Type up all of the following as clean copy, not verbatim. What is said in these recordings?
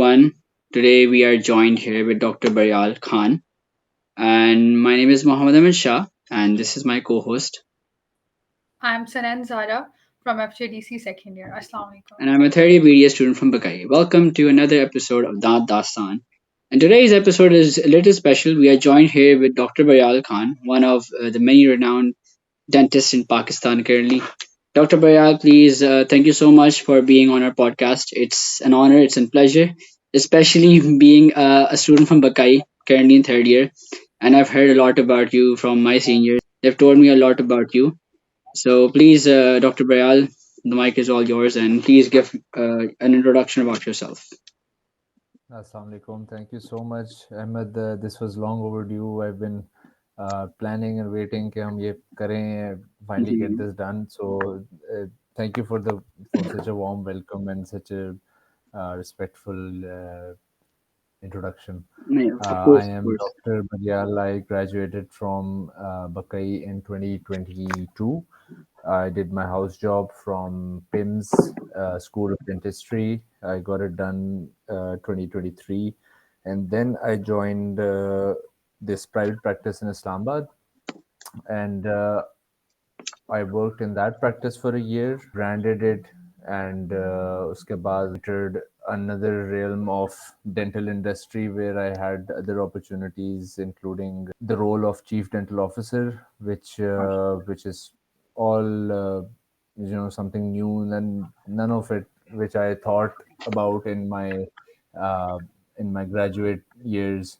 everyone. Today we are joined here with Dr. Baryal Khan, and my name is Mohammed Amin Shah, and this is my co-host, I'm Sanan Zara from FJDC second year. Assalamu alaikum. and I'm a third year BDS student from Bakai. Welcome to another episode of Daat Dastan. And today's episode is a little special. We are joined here with Dr. Baryal Khan, one of the many renowned dentists in Pakistan currently. Dr. Baryal, please, thank you so much for being on our podcast. It's an honor, it's a pleasure, especially being a student from Bakai, currently in third year. And I've heard a lot about you from my seniors. They've told me a lot about you. So please, Dr. Baryal, the mic is all yours, and please give an introduction about yourself. Assalamu alaikum. Thank you so much, Ahmed. This was long overdue. I've been planning and waiting कि हम ये करें, finally get this done. So thank you for such a warm welcome and such a respectful introduction. Yeah, of I course, of am course. Dr. Baryal. I graduated from Bakai in 2022. I did my house job from PIMS School of Dentistry. I got it done 2023, and then I joined this private practice in Islamabad, and I worked in that practice for a year, branded it, and uske baad entered another realm of dental industry where I had other opportunities, including the role of chief dental officer, which is all something new, and none of it which I thought about uh, in my graduate years.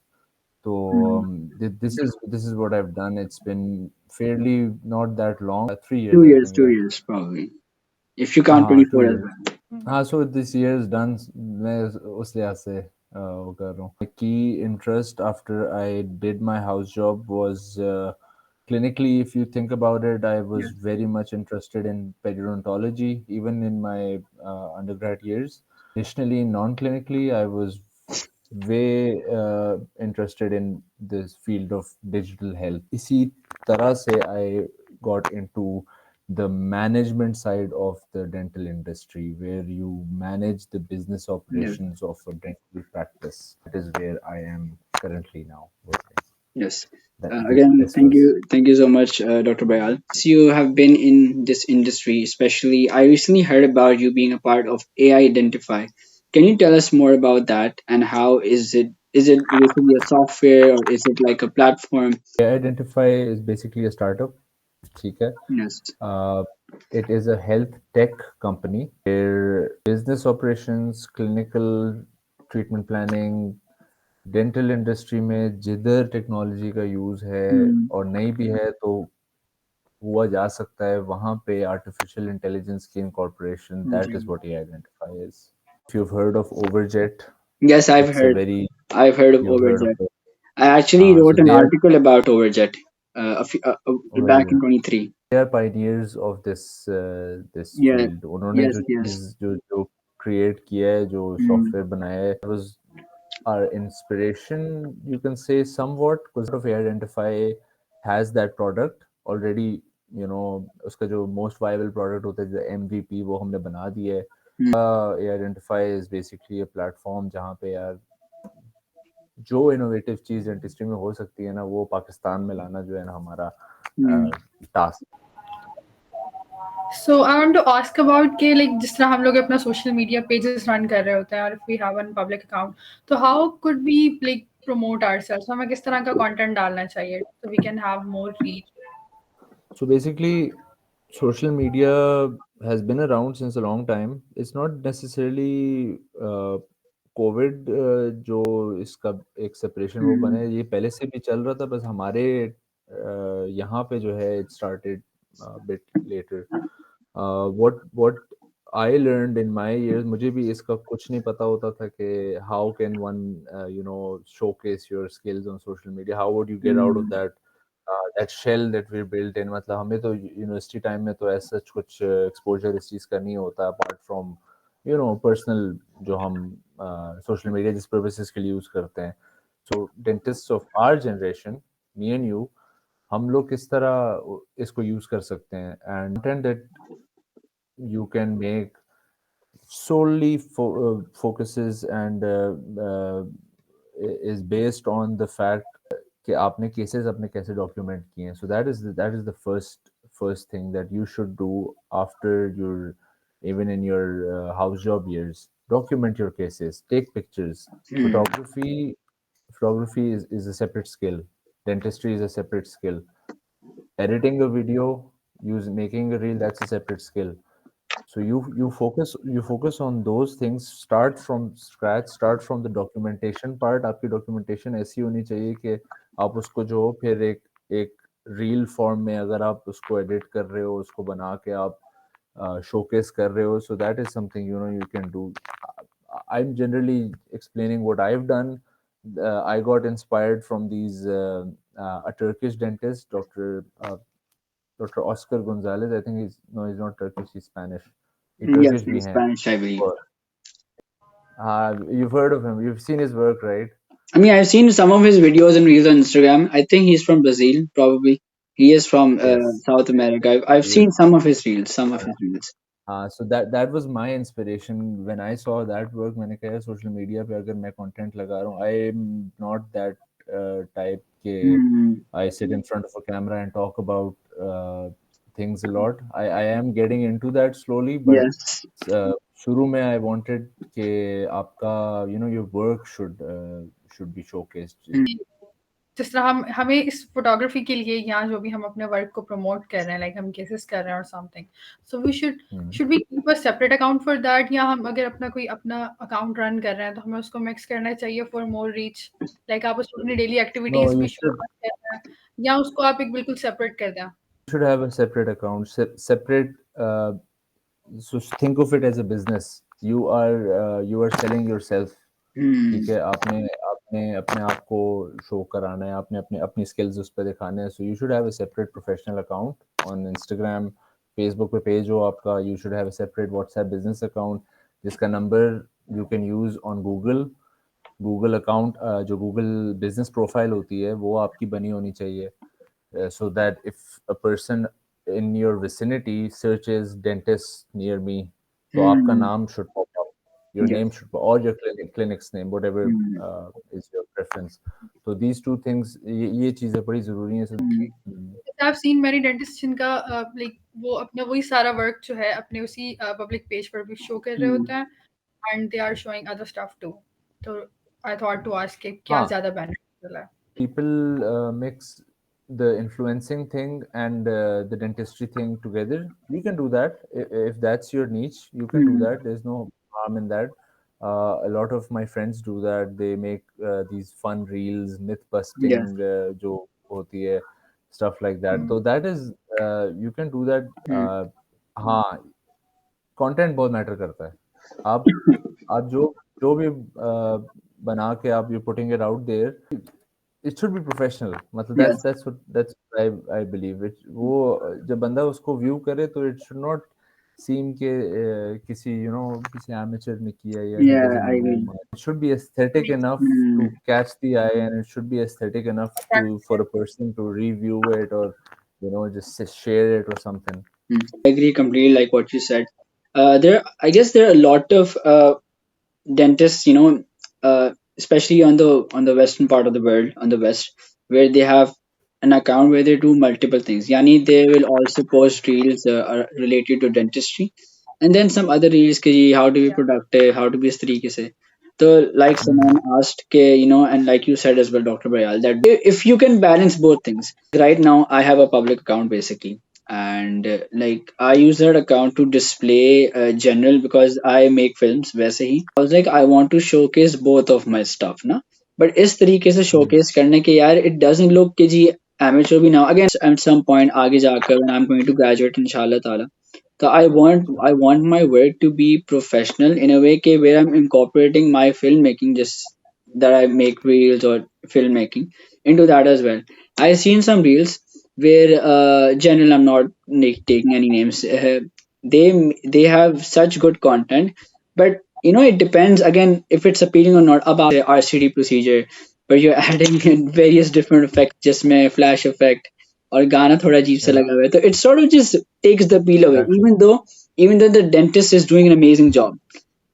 So Mm. this is what I've done. It's been fairly not that long, 3 years, Two I years, think. 2 years probably, if you count 2 24 as years. well. हाँ, so this year is done. मैं उस लिहाज से वो कर रहा हूँ. My key interest after I did my house job was clinically. If you think about it, I was Yes. very much interested in periodontology, even in my undergrad years. Additionally, non-clinically, I was way interested in this field of digital health. इसी तरह से I got into the management side of the dental industry, where you manage the business Yes. operations of a dental practice. That is where I am currently now working. Yes. That Again, this was thank you so much, Dr. Bayal. Since you have been in this industry, especially, I recently heard about you being a part of AI Identify. Can you tell us more about that and how is it? Is it basically a software or is it like a platform? Identify is basically a startup. ठीक है. Yes. It is a health tech company where business operations, clinical treatment planning, dental industry में जिधर technology का use है Mm, और नहीं भी है तो हुआ जा सकता है वहां पे आर्टिफिशियल इंटेलिजेंस की incorporation. That is okay. What ये identify is. If you have heard of Overjet, Yes, I've it's a heard. Very I've heard of you have heard Overjet. Of. I actually so wrote an they are article about Overjet very back in good. 23. They are pioneers of this Yeah. Field. उन्होंने Yes. जो Yes. चीज जो जो create किया है, जो Mm, software बनाया है, was our inspiration, you can say, somewhat, because of Identify has that product already. उसका जो most viable product होता है, जो MVP, वो हमने बना दिया है. mm, Identify is basically a platform जहाँ पे यार जो इनोवेटिव चीज डेंटिस्ट्री में हो सकती है ना, वो पाकिस्तान में लाना जो है ना हमारा mm. Task. So I want to ask about कि like जिस तरह हम लोग अपना social media pages run कर रहे होते हैं और if we have one public account, तो how could we like promote ourselves? हमें किस तरह का content डालना चाहिए so we can have more reach? So basically, social media has been around since a long time. It's not necessarily Covid जो इसका एक सेपरेशन वो बने, Mm, ये पहले से भी चल रहा था, बस हमारे यहाँ पे जो है it started bit later. What I learned in my years, मुझे भी इसका कुछ नहीं पता होता था कि how can one showcase your skills on social media, how would you get out of mm, that shell that we built in. मतलब हमें तो यूनिवर्सिटी टाइम में तो ऐसा कुछ एक्सपोजर इस चीज़ का नहीं होता, अपार्ट फ्रॉम पर्सनल जो हम सोशल मीडिया जिस पर्पसेस के लिए यूज़ करते हैं. So dentist of our generation, me and you, हम लोग किस तरह इसको यूज़ कर सकते हैं, and content that you can make solely focuses and is based on the fact कि आपने cases अपने कैसे document किए हैं. So that is the first thing that you should do after your even in your house job years. Document your cases, take pictures. Photography is a separate skill. Dentistry is a separate skill. Editing a video, making a reel, that's a separate skill. So you focus on those things. Start from scratch. Start from the documentation part. आपकी documentation ऐसी होनी चाहिए कि आप उसको जो फिर एक reel form में अगर आप उसको edit कर रहे हो, उसको बना के आप showcase कर रहे हो, so that is something you can do. I'm generally explaining what I've done. I got inspired from a Turkish dentist, Dr. Oscar Gonzalez. I think he's not Turkish, he's Spanish. Yes, he's Spanish, I believe. You've heard of him. You've seen his work, right? I mean, I've seen some of his videos and reels on Instagram. I think he's from Brazil, probably. He is from Yes. South America. I've seen some of his reels. So that was my inspiration when I saw that work. मैंने कहा social media पे अगर मैं content लगा रहा हूँ, I am not that type के I sit in front of a camera and talk about things a lot. I am getting into that slowly, but Yes. शुरू में I wanted कि आपका your work should be showcased. जिस तरह हमें इस photography के लिए यहाँ जो भी हम अपने वर्क को प्रमोट कर रहे हैं, लाइक हम केसेस कर रहे हैं और something, so we should we keep a separate account for that, या हम अगर अपना अकाउंट रन कर रहे हैं तो हमें उसको मिक्स करना चाहिए फॉर मोर रीच, लाइक आप उसको अपनी डेली एक्टिविटीज भी शो कर रहे हैं, या उसको आप एक बिल्कुल सेपरेट कर दें? You should have a separate account, separate. So think of it as a business. You are selling yourself. ठीक है, आपने अपने आप को शो कराना है, आपने अपनी स्किल्स उस पर दिखाने हैं. So you should have a separate professional account on Instagram, Facebook पे पेज हो आपका. You should have a separate WhatsApp business account जिसका number you can use on Google account. जो Google business profile होती है वो आपकी बनी होनी चाहिए. So that if a person in your vicinity searches dentist near me, so आपका नाम should pop up, your name should pop, or your clinic's name, whatever is your preference. So these two things, ये चीजें बड़ी जरूरी हैं. I've seen many dentists जिनका like वो अपना वही सारा work जो है अपने उसी public page पर भी show कर रहे होते हैं, and they are showing other stuff too. So I thought to ask कि क्या ज़्यादा beneficial है? People mix the influencing thing and the dentistry thing together. You can do that if that's your niche. You can do that. There's no harm in that. A lot of my friends do that. They make these fun reels, myth busting, जो होती है, stuff like that. So that is you can do that. हाँ, content बहुत matter करता है. आप जो भी बना के आप you're putting it out there, it should be professional. मतलब that's what I believe. वो जब बंदा उसको view करे तो it should not seem के किसी amateur ने किया या I agree. It should be aesthetic enough to catch the eye, and it should be aesthetic enough for a person to review it or just share it or something. I agree completely, like what you said. I guess there are a lot of dentists, especially on the western part of the world, on the west, where they have an account where they do multiple things. Yani, they will also post reels related to dentistry, and then some other reels ke how to be productive, how to be is तरीके से. So like someone asked and like you said as well, Dr. Bayal, that if you can balance both things. Right now I have a public account basically, and like I use that account to display general, because I make films वैसे ही. I was like, I want to showcase both of my stuff ना, but इस तरीके से showcase करने के यार it doesn't look कि जी amateur भी now. Again, at some point आगे जाकर when I'm going to graduate inshallah ta'ala, so I want my work to be professional in a way where I'm incorporating my filmmaking, just that I make reels or filmmaking into that as well. I've seen some reels where general, I'm not taking any names, they have such good content, but it depends again if it's appealing or not. About the RCD procedure where you're adding in various different effects, just में flash effect और गाना थोड़ा अजीब सा लगा हुआ है, तो it sort of just takes the appeal away, even though the dentist is doing an amazing job.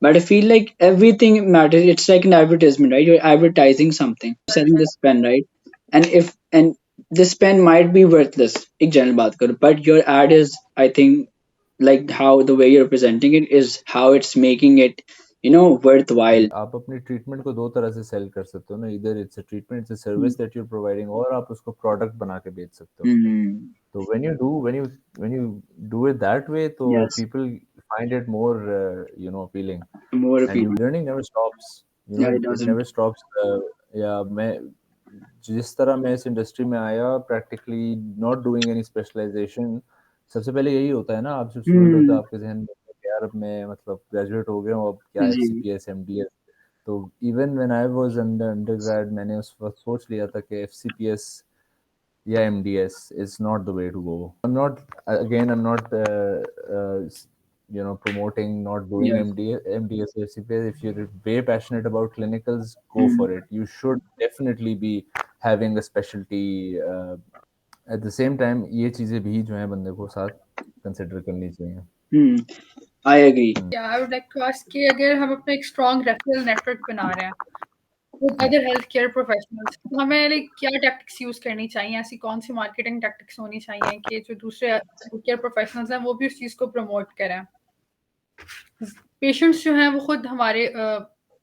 But I feel like everything matters. It's like an advertisement, right? You're advertising something, selling this pen, right? And this pen might be worthless, एक general बात करो, but your ad is, I think, like how the way you're presenting it is how it's making it, worthwhile. आप अपनी treatment को दो तरह से cell कर सकते हो ना, इधर it's a treatment, it's a service that you are providing, और आप उसको प्रोडक्ट बना के बेच सकते हो. Hmm. तो when you do it that way, तो Yes, people find it more appealing. more And you appealing. learning never stops. Yeah, it It doesn't. never stops. या मैं जिस तरह मैं इस इंडस्ट्री में आया, practically not doing any specialization, सबसे पहले यही होता है ना, आप जब स्टूडेंट होते Hmm. हैं आपके जहन में कि यार अब मैं मतलब ग्रेजुएट हो गया हूँ, अब क्या जी. FCPS MDS. तो even when I was undergrad, मैंने उस वक्त सोच लिया था कि एफसीपीएस या MDS is not the way to go. I'm not promoting not doing Yes. MDS FCPS. If you're way passionate about clinicals, go for it. You should definitely be having a specialty. At the same time, ये चीजें भी जो है बंदे को साथ consider करनी चाहिए. Hmm. I agree. Yeah, I would like to ask कि अगर हम अपना एक strong referral network बना रहे हैं with other healthcare professionals, तो हमें like क्या tactics use करनी चाहिए, ऐसी कौन सी marketing tactics होनी चाहिए कि जो दूसरे healthcare professionals हैं वो भी उस चीज़ को promote करें. Patients जो हैं वो खुद हमारे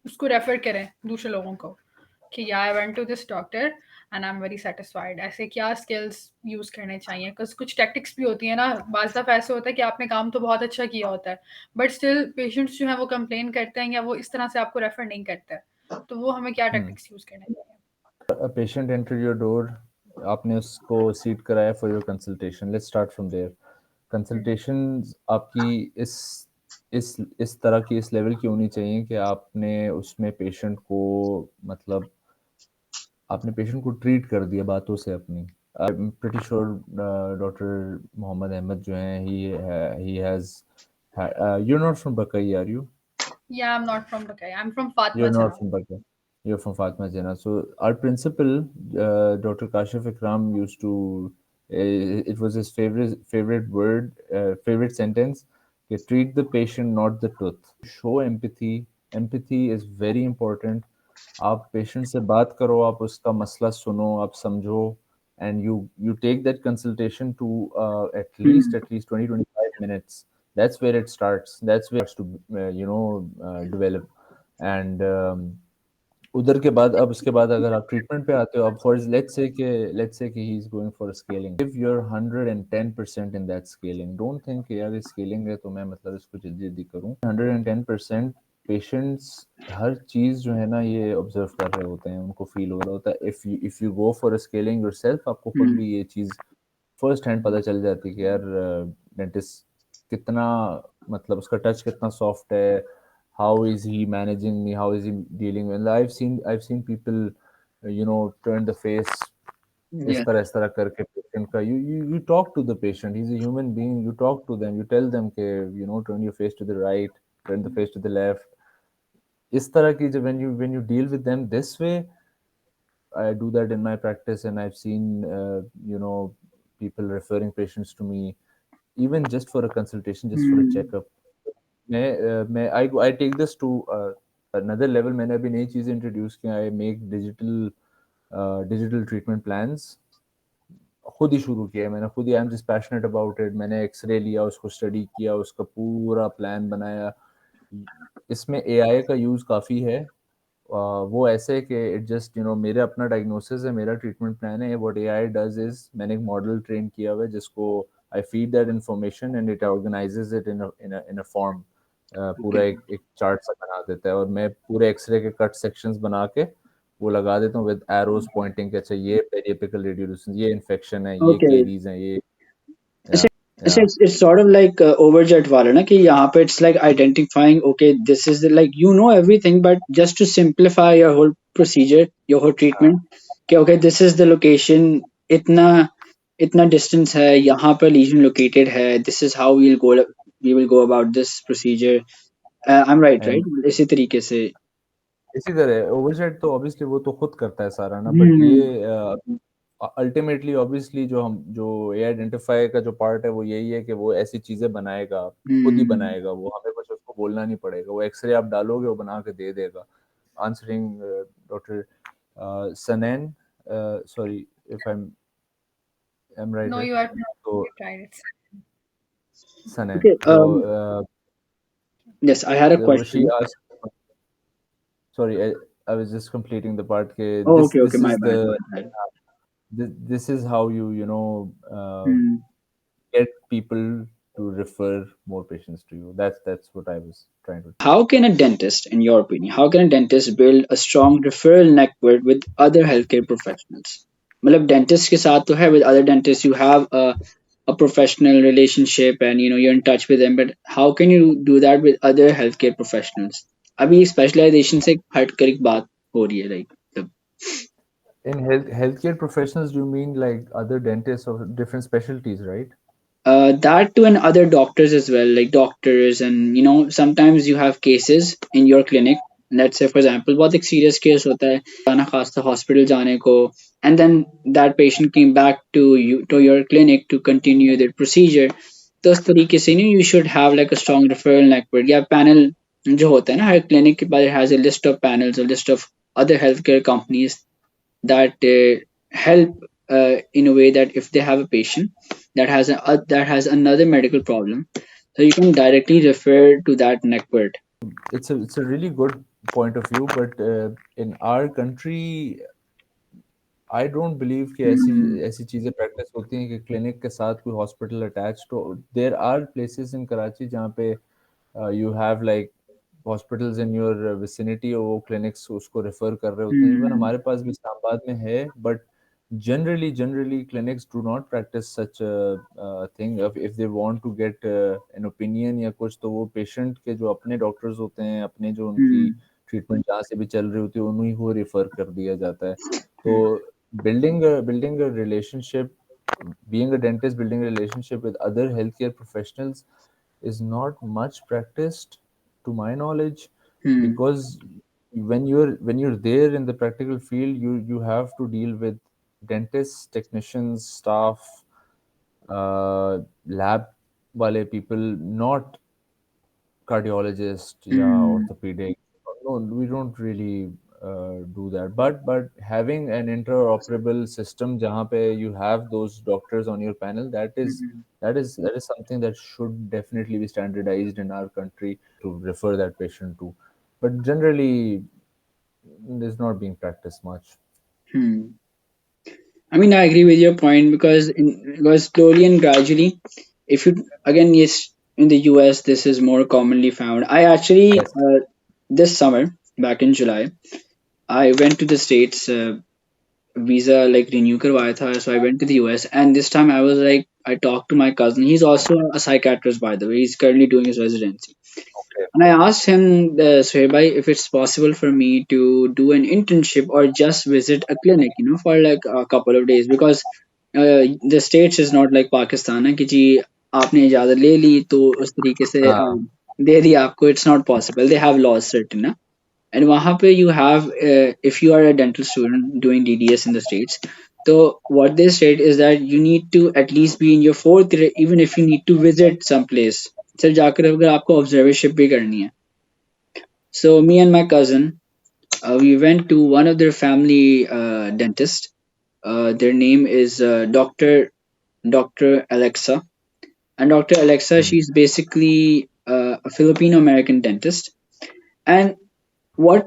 उसको refer करें दूसरे लोगों को कि yeah, I went to this doctor and I'm very satisfied. ऐसे क्या skills use करने चाहिए? Because कुछ tactics भी होती है ना, बाज़ दफ़ा ऐसे होता है कि आपने काम तो बहुत अच्छा किया होता है, but still patients जो हैं वो complain करते हैं या वो इस तरह से आपको refer नहीं करते हैं. तो वो हमें क्या tactics use करने चाहिए? A patient entered your door, आपने उसको सीट कराया for your consultation. Let's start from there. Consultations आपकी इस तरह की, इस लेवल की होनी चाहिए कि आपने उसमें पेशेंट को मतलब आपने पेशेंट को ट्रीट कर दिया बातों से अपनी. I'm pretty sure doctor Mohammed Ahmed जो हैं, he has you're not from Bakai, are you? Yeah, I'm not from Bakai. I'm from Fatma You're not Jana. from Baghdad. You're from Fatma Jana. So our principal, Dr. Kashif Ikram, used to. It was his favorite word, favorite sentence. कि treat the patient, not the tooth. Show empathy. Empathy is very important. आप patient से बात करो, आप उसका मसला सुनो, आप समझो, and you take that consultation to at Hmm. least 20-25 minutes. That's where it starts. That's where it starts to develop. And उधर के बाद, अब उसके बाद अगर आप ट्रीटमेंट पे आते हो, अब फॉर लेट्स से कि he is going for scaling, give your 110% in that scaling. Don't think यार स्केलिंग है तो मैं मतलब इसको जल्दी जल्दी करूं. 110%. पेशेंट्स हर चीज जो है ना ये ऑब्जर्व कर रहे होते हैं, उनको फील हो रहा होता है. If you go for scaling yourself, आपको खुद Hmm. भी ये चीज फर्स्ट हैंड पता चल जाती है कि यार डेंटिस्ट कितना मतलब उसका टच कितना सॉफ्ट है. How is he managing me? How is he dealing with? I've seen people turn the face Yeah. इस तरह करके पेशेंट का. You talk to the patient, he's a human being. You talk to them, you tell them कि turn your face to the right, turn the face to the left. इस तरह की जब when you deal with them this way, I do that in my practice, and I've seen people referring patients to me even just for a consultation, just for a Hmm. checkup. I take this to another level. मैंने अभी नई चीज़ introduce किया. I make digital treatment plans. खुद ही शुरू किया है मैंने, खुद ही. I am just passionate about it. मैंने एक्सरे लिया, उसको स्टडी किया, उसका पूरा प्लान बनाया. इसमें AI का यूज़ काफ़ी है. वो ऐसे कि इट जस्ट मेरे अपना डायग्नोसिस है, मेरा ट्रीटमेंट प्लान है. व्हाट AI डज इज, मैंने एक मॉडल ट्रेन किया हुआ है जिसको I feed that information and it organises it in a form. पूरा Okay. एक चार्ट सा बना देता है, और मैं पूरे एक्सरे के कट सेक्शंस बना के वो लगा देता हूँ विद एरोज पॉइंटिंग कि अच्छा ये पेरिएपिकल रेडियोल्यूशन, ये इन्फेक्शन है, ये Okay. केरीज हैं, ये. अच्छा, या या it's sort of like overjet वाला ना कि यहाँ पे it's like identifying, okay, this is the, like everything, but just to simplify your whole procedure, your whole treatment, कि okay, this is the location, इतना इतना distance है, यहाँ पर lesion located है, this is how we will go about this procedure. I'm right, and right? इसी तरीके से. इसी तरह ओवरसेट तो ऑब्वियसली वो तो खुद करता है सारा ना, बट हम्म. ये अल्टीमेटली ऑब्वियसली जो ए आइडेंटिफाई का जो पार्ट है वो यही है कि वो ऐसी चीजें बनाएगा, खुद ही हम्म. बनाएगा वो. हमें बस उसको आपको बोलना नहीं पड़ेगा, वो एक्सरे आप डालोगे वो बना के दे देगा. Answering Dr. Sanan, sorry if I'm right. No, Right? you are So right. Sanan. Okay. So Yes, I had a she question. asked. Sorry, I was just completing the part. Oh, This okay, okay, this my is bad, my the bad. this is how you know Hmm. get people to refer more patients to you. That's what I was trying to. How can a dentist, in your opinion, how can a dentist build a strong referral network with other healthcare professionals? मतलब dentist के साथ तो है, with other dentists you have a professional relationship and you're in touch with them, but how can you do that with other healthcare professionals? अभी specialization से हट कर एक बात हो रही है, like In healthcare professionals, do you mean like other dentists of different specialties, right? that to and other doctors as well, like doctors, and sometimes you have cases in your clinic. Let's say for example बहुत एक serious case होता है, जाना खास था hospital जाने को, and then that patient came back to your clinic to continue their procedure. तो उस तरीके से you should have like a strong referral network या panel जो होता है ना हर clinic के बाद, it has a list of panels, a list of other healthcare companies that help in a way that if they have a patient that has another medical problem, so you can directly refer to that network. It's a really good point of view, but in our country, I don't believe कि ऐसी चीजें practice होती हैं कि clinic के साथ कोई hospital attached हो. There are places in Karachi जहाँ पे you have like hospitals in your vicinity और वो clinics उसको refer कर रहे होते हैं. Even हमारे पास भी इस्लामाबाद में है, but generally clinics do not practice such a thing. If they want to get an opinion या कुछ, तो वो patient के जो अपने doctors होते हैं, अपने जो उनकी ट्रीटमेंट जहाँ से भी चल रही होती है उन्हीं को रेफर कर दिया जाता है. तो building a relationship, being a dentist, building a relationship with other healthcare professionals is not much practiced to my knowledge, because when you're there in the practical field, you have to deal with dentists, technicians, staff, lab wale people, not cardiologist, yeah, orthopedic. No, we don't really do that. But having an interoperable system jahan pe you have those doctors on your panel, that is something that should definitely be standardized in our country to refer that patient to. But generally, it's not being practiced much. I mean, I agree with your point because slowly and gradually, if you again, yes, in the US, this is more commonly found. I actually Yes. this summer, back in July, I went to the States. Visa like renew karwaya tha, so I went to the US, and this time I was like, I talked to my cousin. He's also a psychiatrist, by the way. He's currently doing his residency. Okay. And I asked him, Suhaibai, if it's possible for me to do an internship or just visit a clinic, for like a couple of days, because the States is not like Pakistan, है कि जी आपने इजाज़त ले ली तो उस तरीके से दे दिया आपको. It's not possible. They have laws certain, ना. And वहाँ पे you have if you are a dental student doing DDS in the States, so what they said is that you need to at least be in your fourth year, even if you need to visit some place. सिर्फ जाकर अगर आपको observership भी करनी है. So me and my cousin, we went to one of their family dentist. Their name is Dr. Alexa, and Dr. Alexa, she's basically a Filipino American dentist. And what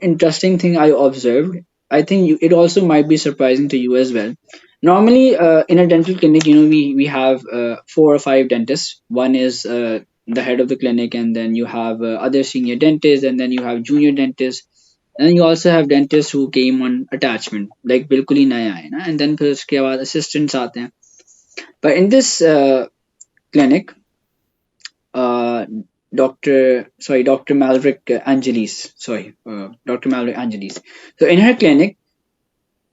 interesting thing I observed, I think it also might be surprising to you as well. Normally, in a dental clinic, we have 4 or 5 dentists. One is the head of the clinic, and then you have other senior dentists, and then you have junior dentists, and then you also have dentists who came on attachment, like बिल्कुल ही नया है ना, and then फिर उसके बाद assistants आते हैं. But in this clinic, Dr. Malrick Angeles. Dr. Malrick Angeles. So in her clinic,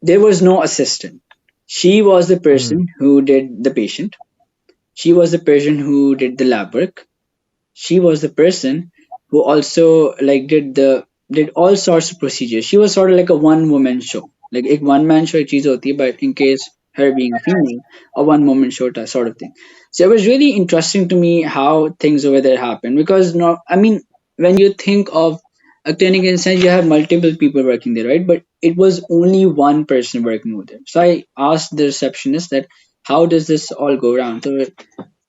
there was no assistant. She was the person who did the patient. She was the person who did the lab work. She was the person who also like did all sorts of procedures. She was sort of like a one woman show. Like एक one man show एक चीज होती है, but in case her being a female, a one moment show sort of thing. So it was really interesting to me how things over there happen because no, I mean when you think of a clinic in a sense you have multiple people working there, right? But it was only one person working over there. So I asked the receptionist that how does this all go around? So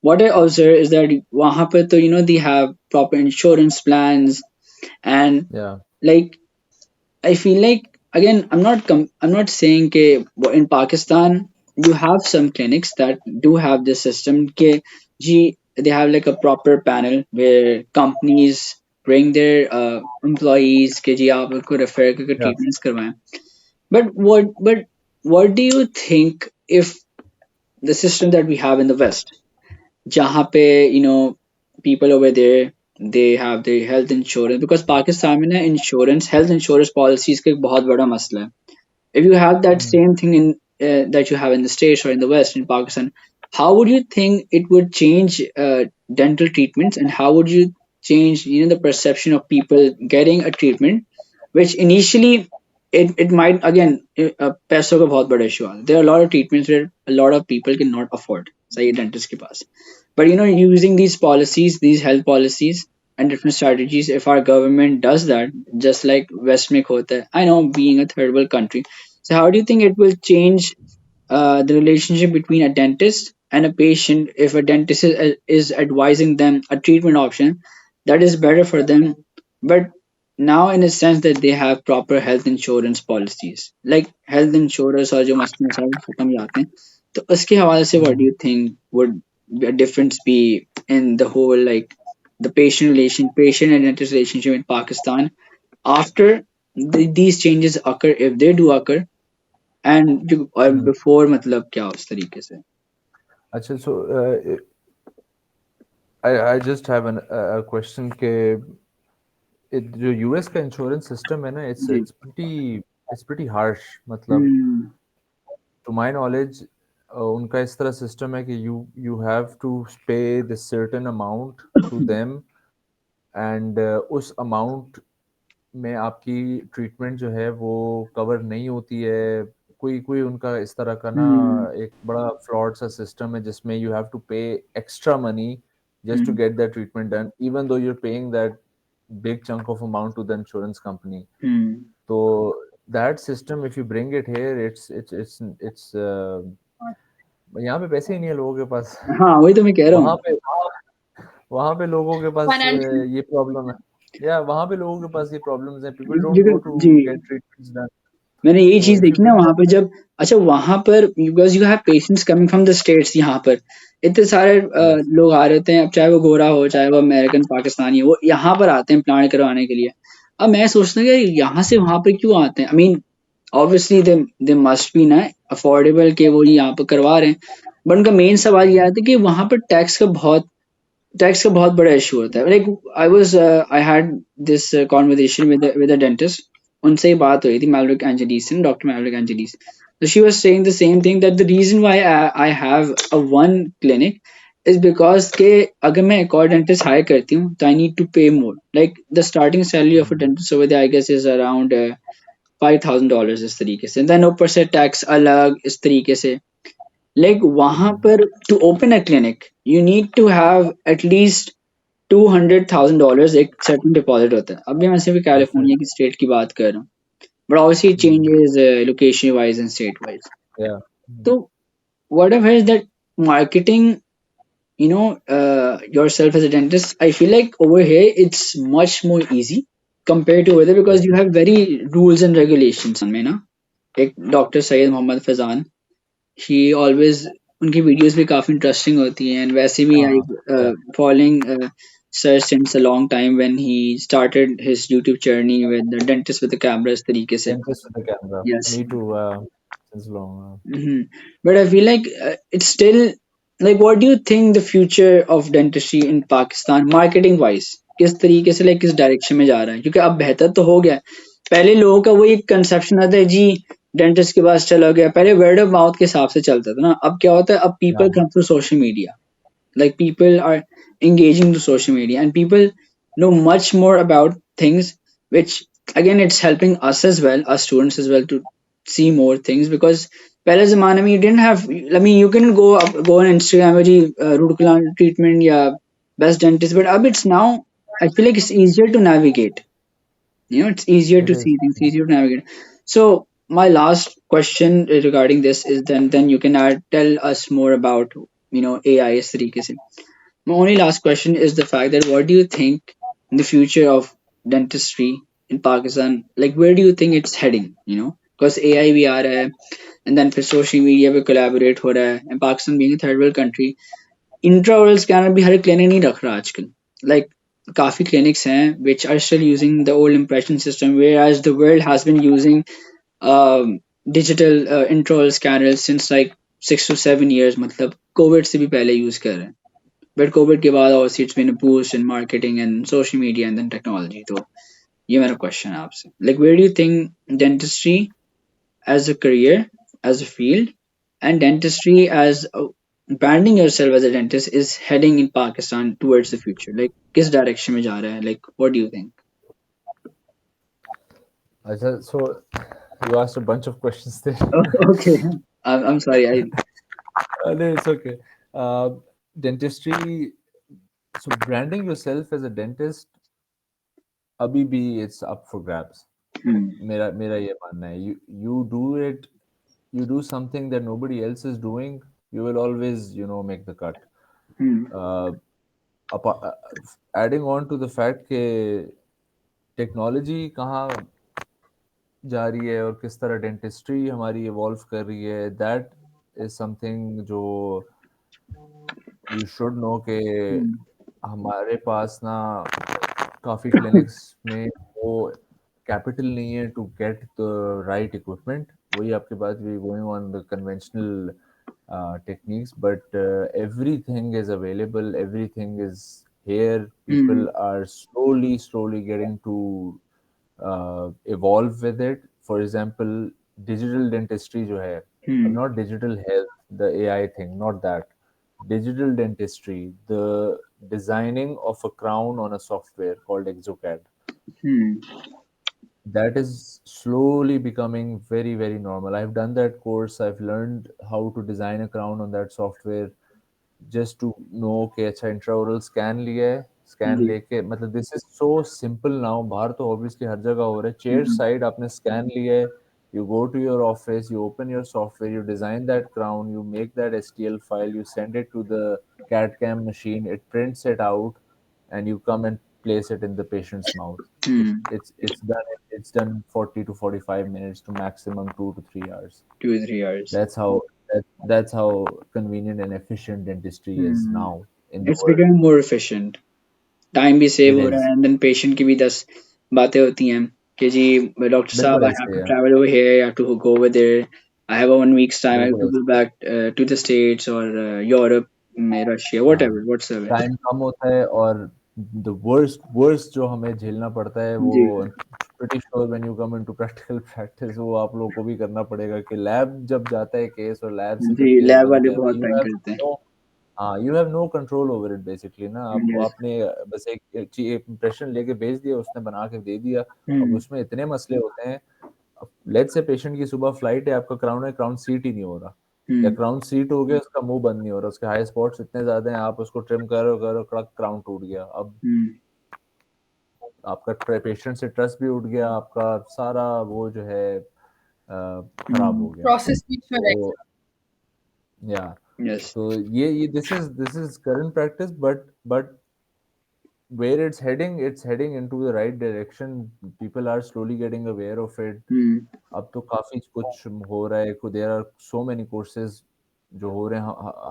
what I observed is that वहाँ पे तो they have proper insurance plans and Yeah. like I feel like again I'm not saying that in Pakistan you have some clinics that do have this system ke they have like a proper panel where companies bring their employees के जी आप उनको refer करके Yeah. treatments करवाएं. But what do you think if the system that we have in the West जहाँ पे people over there they have their health insurance because Pakistan में ना insurance health insurance policies का एक बहुत बड़ा मसला है. If you have that Mm. same thing in that you have in the States or in the West in Pakistan, how would you think it would change dental treatments and how would you change the perception of people getting a treatment which initially it might again पैसों का बहुत बड़ा issue है. There are a lot of treatments where a lot of people cannot afford सही dentist के पास. But using these policies, these health policies and different strategies, if our government does that, just like West में होता है, I know being a third world country. So how do you think it will change the relationship between a dentist and a patient if a dentist is advising them a treatment option that is better for them, but now in a sense that they have proper health insurance policies, like health insurance और जो मसले सारे खत्म हो जाते हैं, तो उसके हवाले से what do Mm. you think would a difference be in the whole like the patient and dentist relationship in Pakistan after these changes occur if they do occur and और Mm. before मतलब क्या उस तरीके से. Acha, so I just have a question के जो US का insurance system है ना जी. it's pretty harsh. मतलब to my knowledge उनका इस तरह सिस्टम है कि you have to pay this certain amount to them and उस अमाउंट में आपकी ट्रीटमेंट जो है वो कवर नहीं होती है. कोई कोई उनका इस तरह का ना एक बड़ा फ्लॉड सा सिस्टम है जिसमें you have to pay extra money just to get that treatment done even though you're paying that big chunk of amount to the insurance company. So that system if you bring it here it's यहाँ पे पैसे ही नहीं है लोगों के पास. हाँ वही तो मैं कह रहा वहाँ हूँ. पे वहाँ पे लोगों के पास Financial. ये प्रॉब्लम है. या वहाँ पे लोगों के पास ये प्रॉब्लम्स हैं. People don't ji go to ji get treatments done. मैंने यही So चीज if you देखी ना bring वहां that, पे जब अच्छा वहां पर because you have patients coming from the states यहाँ पर इतने सारे yes, लोग आ रहे होते हैं अब चाहे वो गोरा हो चाहे वो अमेरिकन पाकिस्तानी हो वो यहाँ पर आते हैं प्लान करवाने के लिए. अब मैं सोचता हूँ कि यहाँ से वहां पर क्यों आते हैं. I mean obviously they must be ना अफोर्डेबल के वो यहाँ पर करवा रहे हैं बट उनका मेन सवाल ये आता है कि वहां पर टैक्स का बहुत बड़ा इशू होता है. Like I had this conversation with a dentist. उनसे ही बात हुई थी Maverick Angelis doctor Maverick Angelis. So she was saying the same thing that the reason why I have a one clinic is because के अगर मैं एक और dentist hire करती हूँ तो I need to pay more. Like the starting salary of a dentist over there I guess is around $5,000 इस तरीके से. Then ऊपर से tax अलग इस तरीके से. Like वहां पर to open a clinic you need to have at least $200,000 एक certain deposit होता है. अभी मैं सिर्फ कैलिफोर्निया की स्टेट की बात कर रहा हूँ but obviously it changes location wise and state wise. yeah. So whatever is that marketing yourself as a dentist, I feel like over here it's much more easy compared to over there because you have very rules and regulations में ना. एक doctor Syed Mohammed Faizan he always उनकी videos भी काफी interesting होती हैं and वैसे भी I Yeah. following sir since a long time when he started his YouTube journey with the dentist with the camera इस तरीके से. Dentist with the camera. Yes. Me too. Since long. But I feel like it's still like what do you think the future of dentistry in Pakistan marketing wise किस तरीके से like किस direction में जा रहा है क्योंकि अब बेहतर तो हो गया है. पहले लोगों का वो एक कंसेप्शन आता है जी डेंटिस्ट के पास चला गया पहले वर्ड ऑफ माउथ के हिसाब से चलता था ना. अब क्या होता है अब people Yeah. come through social media. Like people are engaging to social media and people know much more about things which again it's helping us as well, us students as well to see more things because पहले ज़माने में you didn't have, I mean, you can go on Instagram और जी root canal treatment या best dentist, but अब it's now, I feel like it's easier to navigate. It's easier It to is. see things, easier to navigate. So my last question regarding this is, then you can tell us more about AI इस तरीके से. My only last question is the fact that what do you think in the future of dentistry in Pakistan? Like, where do you think it's heading? Because AI भी आ रहा है, and then फिर social media पे collaborate हो रहा है, and Pakistan being a third world country, intraoral scanner भी हर clinic नहीं रख रहा आजकल. Like, काफी clinics हैं which are still using the old impression system, whereas the world has been using um, digital intraoral scanners since like 6 to 7 years. मतलब COVID से भी पहले use कर रहे हैं. But COVID के बाद obviously it's been a boost in marketing and social media and then technology. तो ये मेरा question है आपसे. Like, where do you think dentistry as a career, as a field, and dentistry as branding yourself as a dentist is heading in Pakistan towards the future? Like, किस direction में जा रहा है? Like, what do you think? So you asked a bunch of questions there. Okay, I'm sorry. No, it's okay. Dentistry. So branding yourself as a dentist, abhi bhi it's up for grabs. मेरा ये मानना है. You do it, you do something that nobody else is doing, you will always make the cut. Uh, Adding on to the fact कि technology कहाँ जा रही है और किस तरह डेंटिस्ट्री हमारी इवॉल्व कर रही है, दैट इज समथिंग जो यू शुड नो कि हमारे पास ना काफ़ी क्लिनिक्स में वो कैपिटल नहीं है to get the right equipment. वही आपके पास भी going on the conventional techniques, but everything is available, everything is here. People are slowly getting to evolve with it. For example, digital dentistry जो है, not digital health, the AI thing, not that. Digital dentistry, the designing of a crown on a software called Exocad. That is slowly becoming very normal. I've done that course. I've learned how to design a crown on that software just to know कि अच्छा इंट्राओरल scan लिया है, scan लेके मतलब this is so simple now. बाहर तो obviously हर जगह हो रहा है. चेयर साइड आपने स्कैन लिया है, you go to your office, you open your software, you design that crown, you make that STL file, you send it to the CAD CAM machine, it prints it out, and you come and place it in the patient's mouth. It's done in 40 to 45 minutes to maximum 2 to 3 hours. 2 3 hours. That's how convenient and efficient dentistry is now in the It's world. becoming more efficient. Time भी save It हो रहा is. है, and then patient की भी 10 बातें होती हैं कि जी डॉक्टर साहब, बिल्कुल आई हैव ऐसे टू है. Travel over here, I have to go over there, I have 1 week's time, I have बिल्कुल टू ऐसे. Go back to the States और यूरोप में, रशिया, हाँ, व्हाटएवर व्हाटसएवर. टाइम कम होता है और द वर्स्ट जो हमें झेलना पड़ता है वो जी pretty sure when you come into practical practice वो आप लोगों को भी करना पड़ेगा कि लैब जब जाता है केस और लैब से जी, जब केस लैब वाले बनता है तो बहुत तंग करते हैं. You have no control over it basically ना. अब यस. आपने बस एक इंप्रेशन लेके भेज दिया, उसने बना के दे दिया. अब उसमें इतने मसले होते हैं. लेट्स से पेशेंट की सुबह फ्लाइट है, आपका क्राउन है, क्राउन सीट ही नहीं हो रहा, या क्राउन सीट हो गया, उसका मुंह बंद नहीं हो रहा, उसके हाई स्पॉट्स इतने ज्यादा हैं, आप उसको ट्रिम करो क्राउन टूट गया. अब आपका पेशेंट से ट्रस्ट भी उठ गया, आपका सारा वो जो है खराब हो गया. Process speech for तो या यस. तो ये this is current practice, but where it's heading into the right direction. People are slowly getting aware of it. अब तो काफी कुछ हो रहा है. There are so many courses जो हो रहे हैं.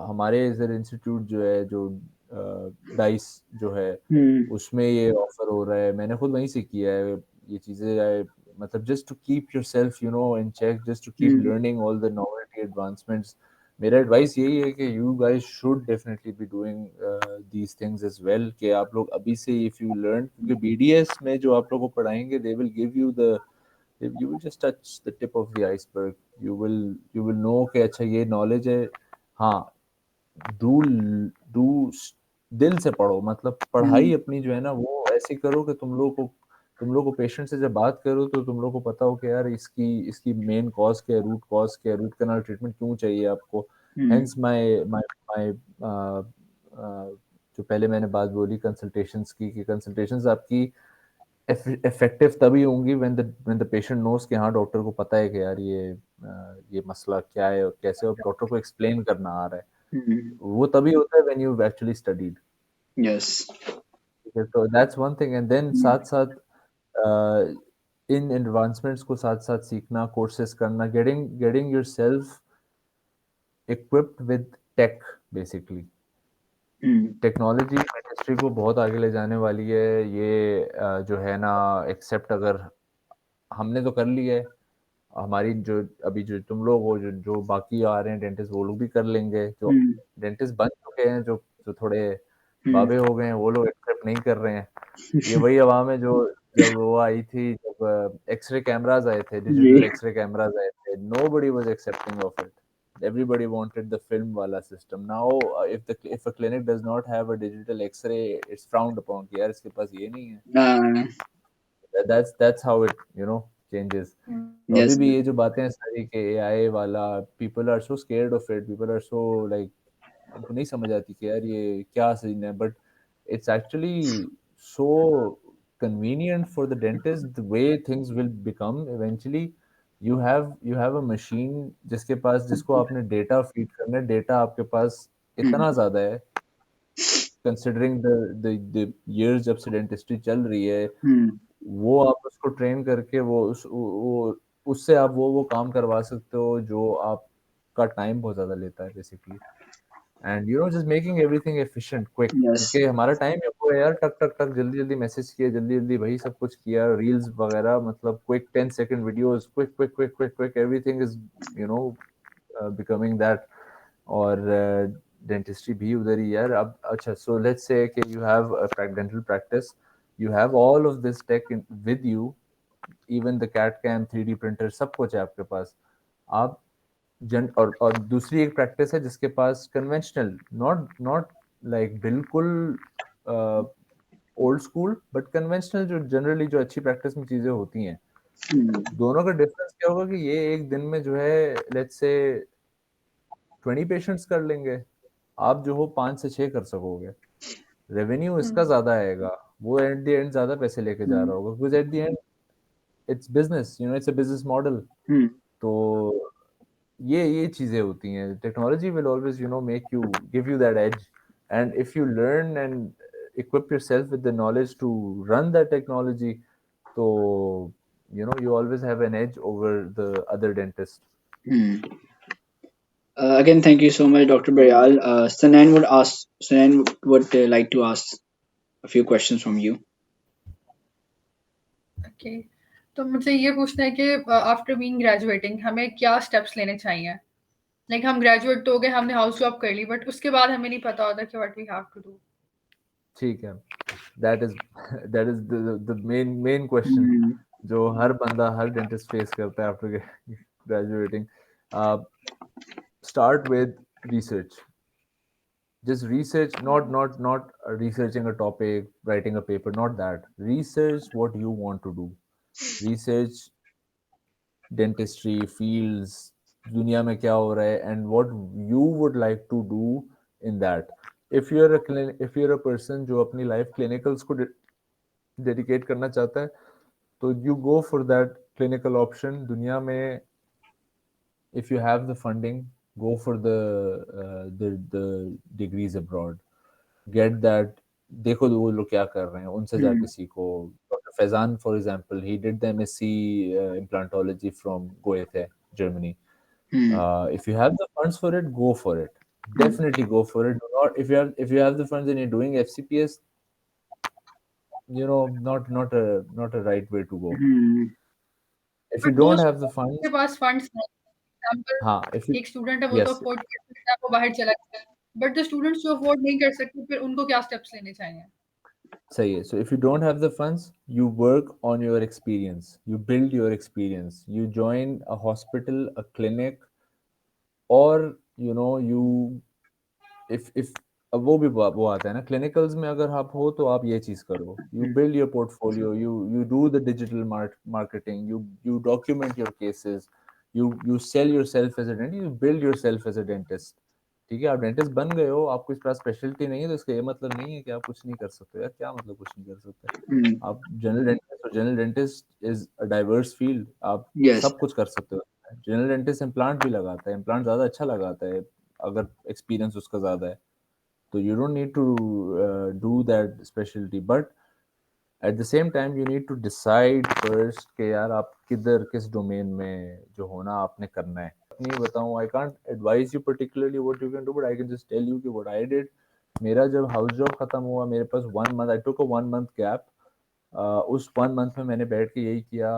हमारे इधर इंस्टीट्यूट जो है, जो डाइस जो है, उसमें ये ऑफर हो रहा है. मैंने खुद वहीं से किया है ये चीजें. मतलब just to keep yourself in check, just to keep learning all the novelty advancements. मेरा एडवाइस यही है कि you guys should definitely be doing these things as well. कि आप लोग अभी से इफ यू लर्न, क्योंकि बीडीएस में जो आप लोगों को पढ़ाएंगे they will give you the, you will just touch the tip of the iceberg. You will know कि अच्छा ये नॉलेज है. हाँ, डू दिल से पढ़ो. मतलब पढ़ाई अपनी जो है ना वो ऐसी करो कि तुम लोग को पेशेंट से जब बात करो तो तुम लोग को पता हो कि यार इसकी इसकी मेन कॉज क्या है, रूट कॉज क्या है, रूट कैनाल ट्रीटमेंट क्यों चाहिए आपको। हेंस माय माय माय जो पहले मैंने बात बोली कंसल्टेशंस की, कि कंसल्टेशंस आपकी इफेक्टिव तभी होंगी व्हेन द पेशेंट नोस कि हाँ डॉक्टर को पता है कि यार ये मसला क्या है और कैसे, और डॉक्टर को एक्सप्लेन करना आ रहा है। वो तभी होता है when you actually studied. Yes. तो that's one thing, and then साथ साथ इन एडवांसमेंट्स को साथ साथ सीखना, कोर्सेज करना, getting yourself equipped with tech basically. Technology industry को बहुत आगे ले जाने वाली है ये, जो है ना, एक्सेप्ट अगर हमने तो कर लिया है, हमारी जो अभी जो तुम लोग हो, जो बाकी आ रहे हैं डेंटिस्ट, वो लोग भी कर लेंगे। जो डेंटिस्ट बन चुके हैं, जो जो थोड़े बाबे हो गए हैं, वो लोग एक्सेप्ट नहीं कर रहे हैं। ये वही आवाम है जो जब वो आई थी, जब एक्सरे कैमराज आए थे, डिजिटल एक्सरे कैमराज आए थे, nobody was accepting of it. Everybody wanted the film wala system. Now, if a clinic does not have a digital X-ray, it's frowned upon. कि यार इसके पास ये नहीं है. That's how it changes. तो अभी Yes. भी ये जो बातें हैं सारी के AI वाला, people are so scared of it. People are so like, उनको नहीं समझ आती कि यार ये क्या सीन है. But it's actually so convenient for the dentist the way things will become eventually. You have a machine जिसको आपने डेटा फीड करना है, डेटा आपके पास इतना ज्यादा है, कंसिडरिंग द years जब से डेंटिस्ट्री चल रही है, वो आप उसको ट्रेन करके उससे आप वो काम करवा सकते हो जो आपका टाइम बहुत ज्यादा लेता है basically. And just making everything efficient, quick, Yes. क्योंकि हमारा टाइम है यार, टक टक टक, जल्दी जल्दी मैसेज किया, जल्दी जल्दी भाई सब कुछ किया, रील्स वगैरह, मतलब quick 10 second videos, quick quick quick quick quick, everything is becoming that. और डेंटिस्ट्री भी उधर ही यार अब। अच्छा, सो लेट्स से कि you have a dental practice, you have all of this tech with you, even the CAT CAM 3D printer, सब कुछ है आपके पास। आप और दूसरी एक प्रैक्टिस है जिसके पास कन्वेंशनल, नॉट नॉट लाइक बिल्कुल ओल्ड स्कूल, बट कन्वेंशनल जो जनरली जो अच्छी प्रैक्टिस में चीजें होती हैं, दोनों का डिफरेंस क्या होगा कि ये एक दिन में जो है लेट्स से 20 पेशेंट्स कर लेंगे, आप जो हो 5 से 6 कर सकोगे। रेवेन्यू इसका ज्यादा आएगा, वो एट द एंड ज्यादा पैसे लेके जा रहा होगा, because at the end it's business, it's a business model. तो ये चीजें होती हैं। Technology will always make you, give you that edge, and if you learn and equip yourself with the knowledge to run that technology, so you always have an edge over the other dentist. Again, thank you so much, Dr. Baryal. Sanan would like to ask a few questions from you. Okay. तो मुझे ये पूछना है कि after being graduating हमें क्या steps लेने चाहिए? लाइक हम ग्रेजुएट तो हो गए, हमने हाउस जॉब कर ली, बट उसके बाद हमें नहीं पता होता कि what we have to do. ठीक है, that is the main question जो हर बंदा, हर डेंटिस्ट फेस करता है after graduating. Start with research, just research, not researching a topic, writing a paper, not that. Research what you want to do, research dentistry fields, दुनिया में क्या हो रहा है, and what you would like to do in that. If you're a person जो अपनी life clinicals को dedicate करना चाहता है, तो you go for that clinical option. दुनिया में if you have the funding, go for the degrees abroad, get that. देखो वो लोग क्या कर रहे हैं, उनसे जाके सीखो। Doctor Faizan for example, he did the MSc implantology from Goethe, Germany. If you have the funds for it, go for it. Definitely go for it. Do not, if you have the funds and you're doing FCPS, not a right way to go. If you but don't दोस्त have the funds, के पास funds नहीं, example हाँ, if you एक student है, वो तो yes, afford कर सकता है, वो बाहर चला जाता है, बट द स्टूडेंट्स जो अफोर्ड नहीं कर सकते, फिर उनको क्या स्टेप्स लेने चाहिए? सही है। So if you don't have the funds, you work on your experience, you build your experience, you join a hospital, a clinic, or you if अब वो आता है ना, क्लिनिकल्स में अगर आप हो तो आप ये चीज करो, you build your portfolio, you do the digital marketing, you document your cases, you sell yourself as a dentist, you build yourself as a dentist. ठीक है, आप डेंटिस्ट बन गए हो, आपको इस पास स्पेशलिटी नहीं है, तो इसका ये मतलब नहीं है कि आप कुछ नहीं कर सकते। यार क्या मतलब कुछ नहीं कर सकते? आप जनरल डेंटिस्ट, और general dentist is a diverse field, आप Yes. सब कुछ कर सकते हो। जनरल डेंटिस्ट इम्प्लांट भी लगाता है, इम्प्लांट ज्यादा अच्छा लगाता है अगर एक्सपीरियंस उसका ज्यादा है, तो you don't need to do that specialty, but at the same time you need to decide first कि यार आप किस डोमेन में जो होना आपने करना है। नहीं बताऊँ, I can't advise you particularly what you can do, but I can just tell you कि what I did। मेरा जब हाउस जॉब खत्म हुआ, मेरे पास 1 month, I took a 1 month gap। उस 1 month में मैंने बैठ के यही किया,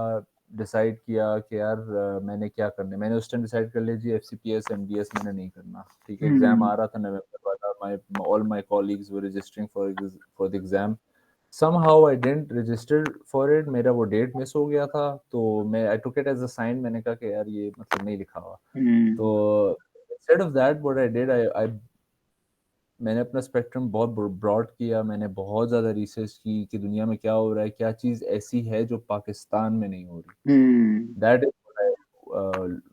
डिसाइड किया कि यार मैंने क्या करना है। मैंने उस टाइम डिसाइड कर लिया जी FCPS MDS मैंने नहीं करना। ठीक है, एग्जाम आ रहा था नवंबर वाला, my all my colleagues were registering for the exam. somehow I didn't register for it, मेरा वो डेट मिस हो गया था, तो मैं I took it as a sign, मैंने कहा कि यार ये मतलब नहीं लिखा हुआ। तो instead of that what I did, I मैंने अपना स्पेक्ट्रम बहुत ब्रॉड किया, मैंने बहुत ज़्यादा रिसर्च की कि दुनिया में क्या हो रहा है, क्या चीज़ ऐसी है जो पाकिस्तान में नहीं हो रही। That is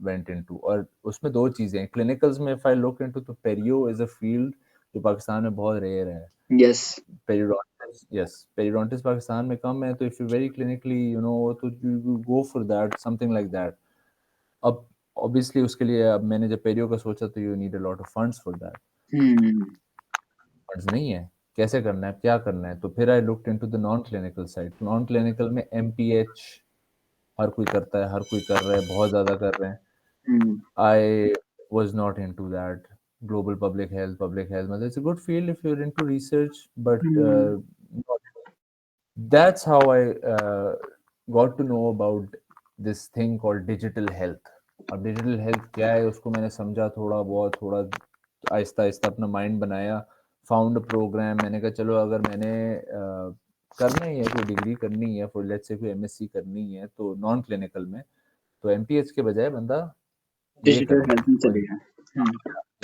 went into. और उसमें दो चीज़ें हैं क्लिनिकल्स में, इफ आई लुक इनटू, तो पेरियो इज अ फील्ड जो पाकिस्तान में बहुत रेयर है। Yes. Periodontics, yes, periodontics Pakistan में कम है, तो if you very clinically you know, तो you go for that, something like that. अब ऑब्वियसली उसके लिए अब मैंने जब पेरियो का सोचा, तो you need a lot of funds for that. Funds नहीं है, कैसे करना है, क्या करना है? तो फिर I looked into the non clinical side. Non clinical में MPH हर कोई करता है, हर कोई कर रहा है, बहुत ज़्यादा कर रहे हैं। आई was not into that। global public health मतलब it's a good field if you're into research, but that's how I got to know about this thing called digital health। अब digital health क्या है उसको मैंने समझा, थोड़ा बहुत, थोड़ा आहिस्ता आहिस्ता अपना माइंड बनाया, फाउंड प्रोग्राम। मैंने कहा चलो अगर मैंने करना ही है, कोई डिग्री करनी है, फॉर लेट्स से कोई MSc करनी है, तो नॉन क्लिनिकल में, तो MPH के बजाय बंदा ये Digital करे। health में चलेगा।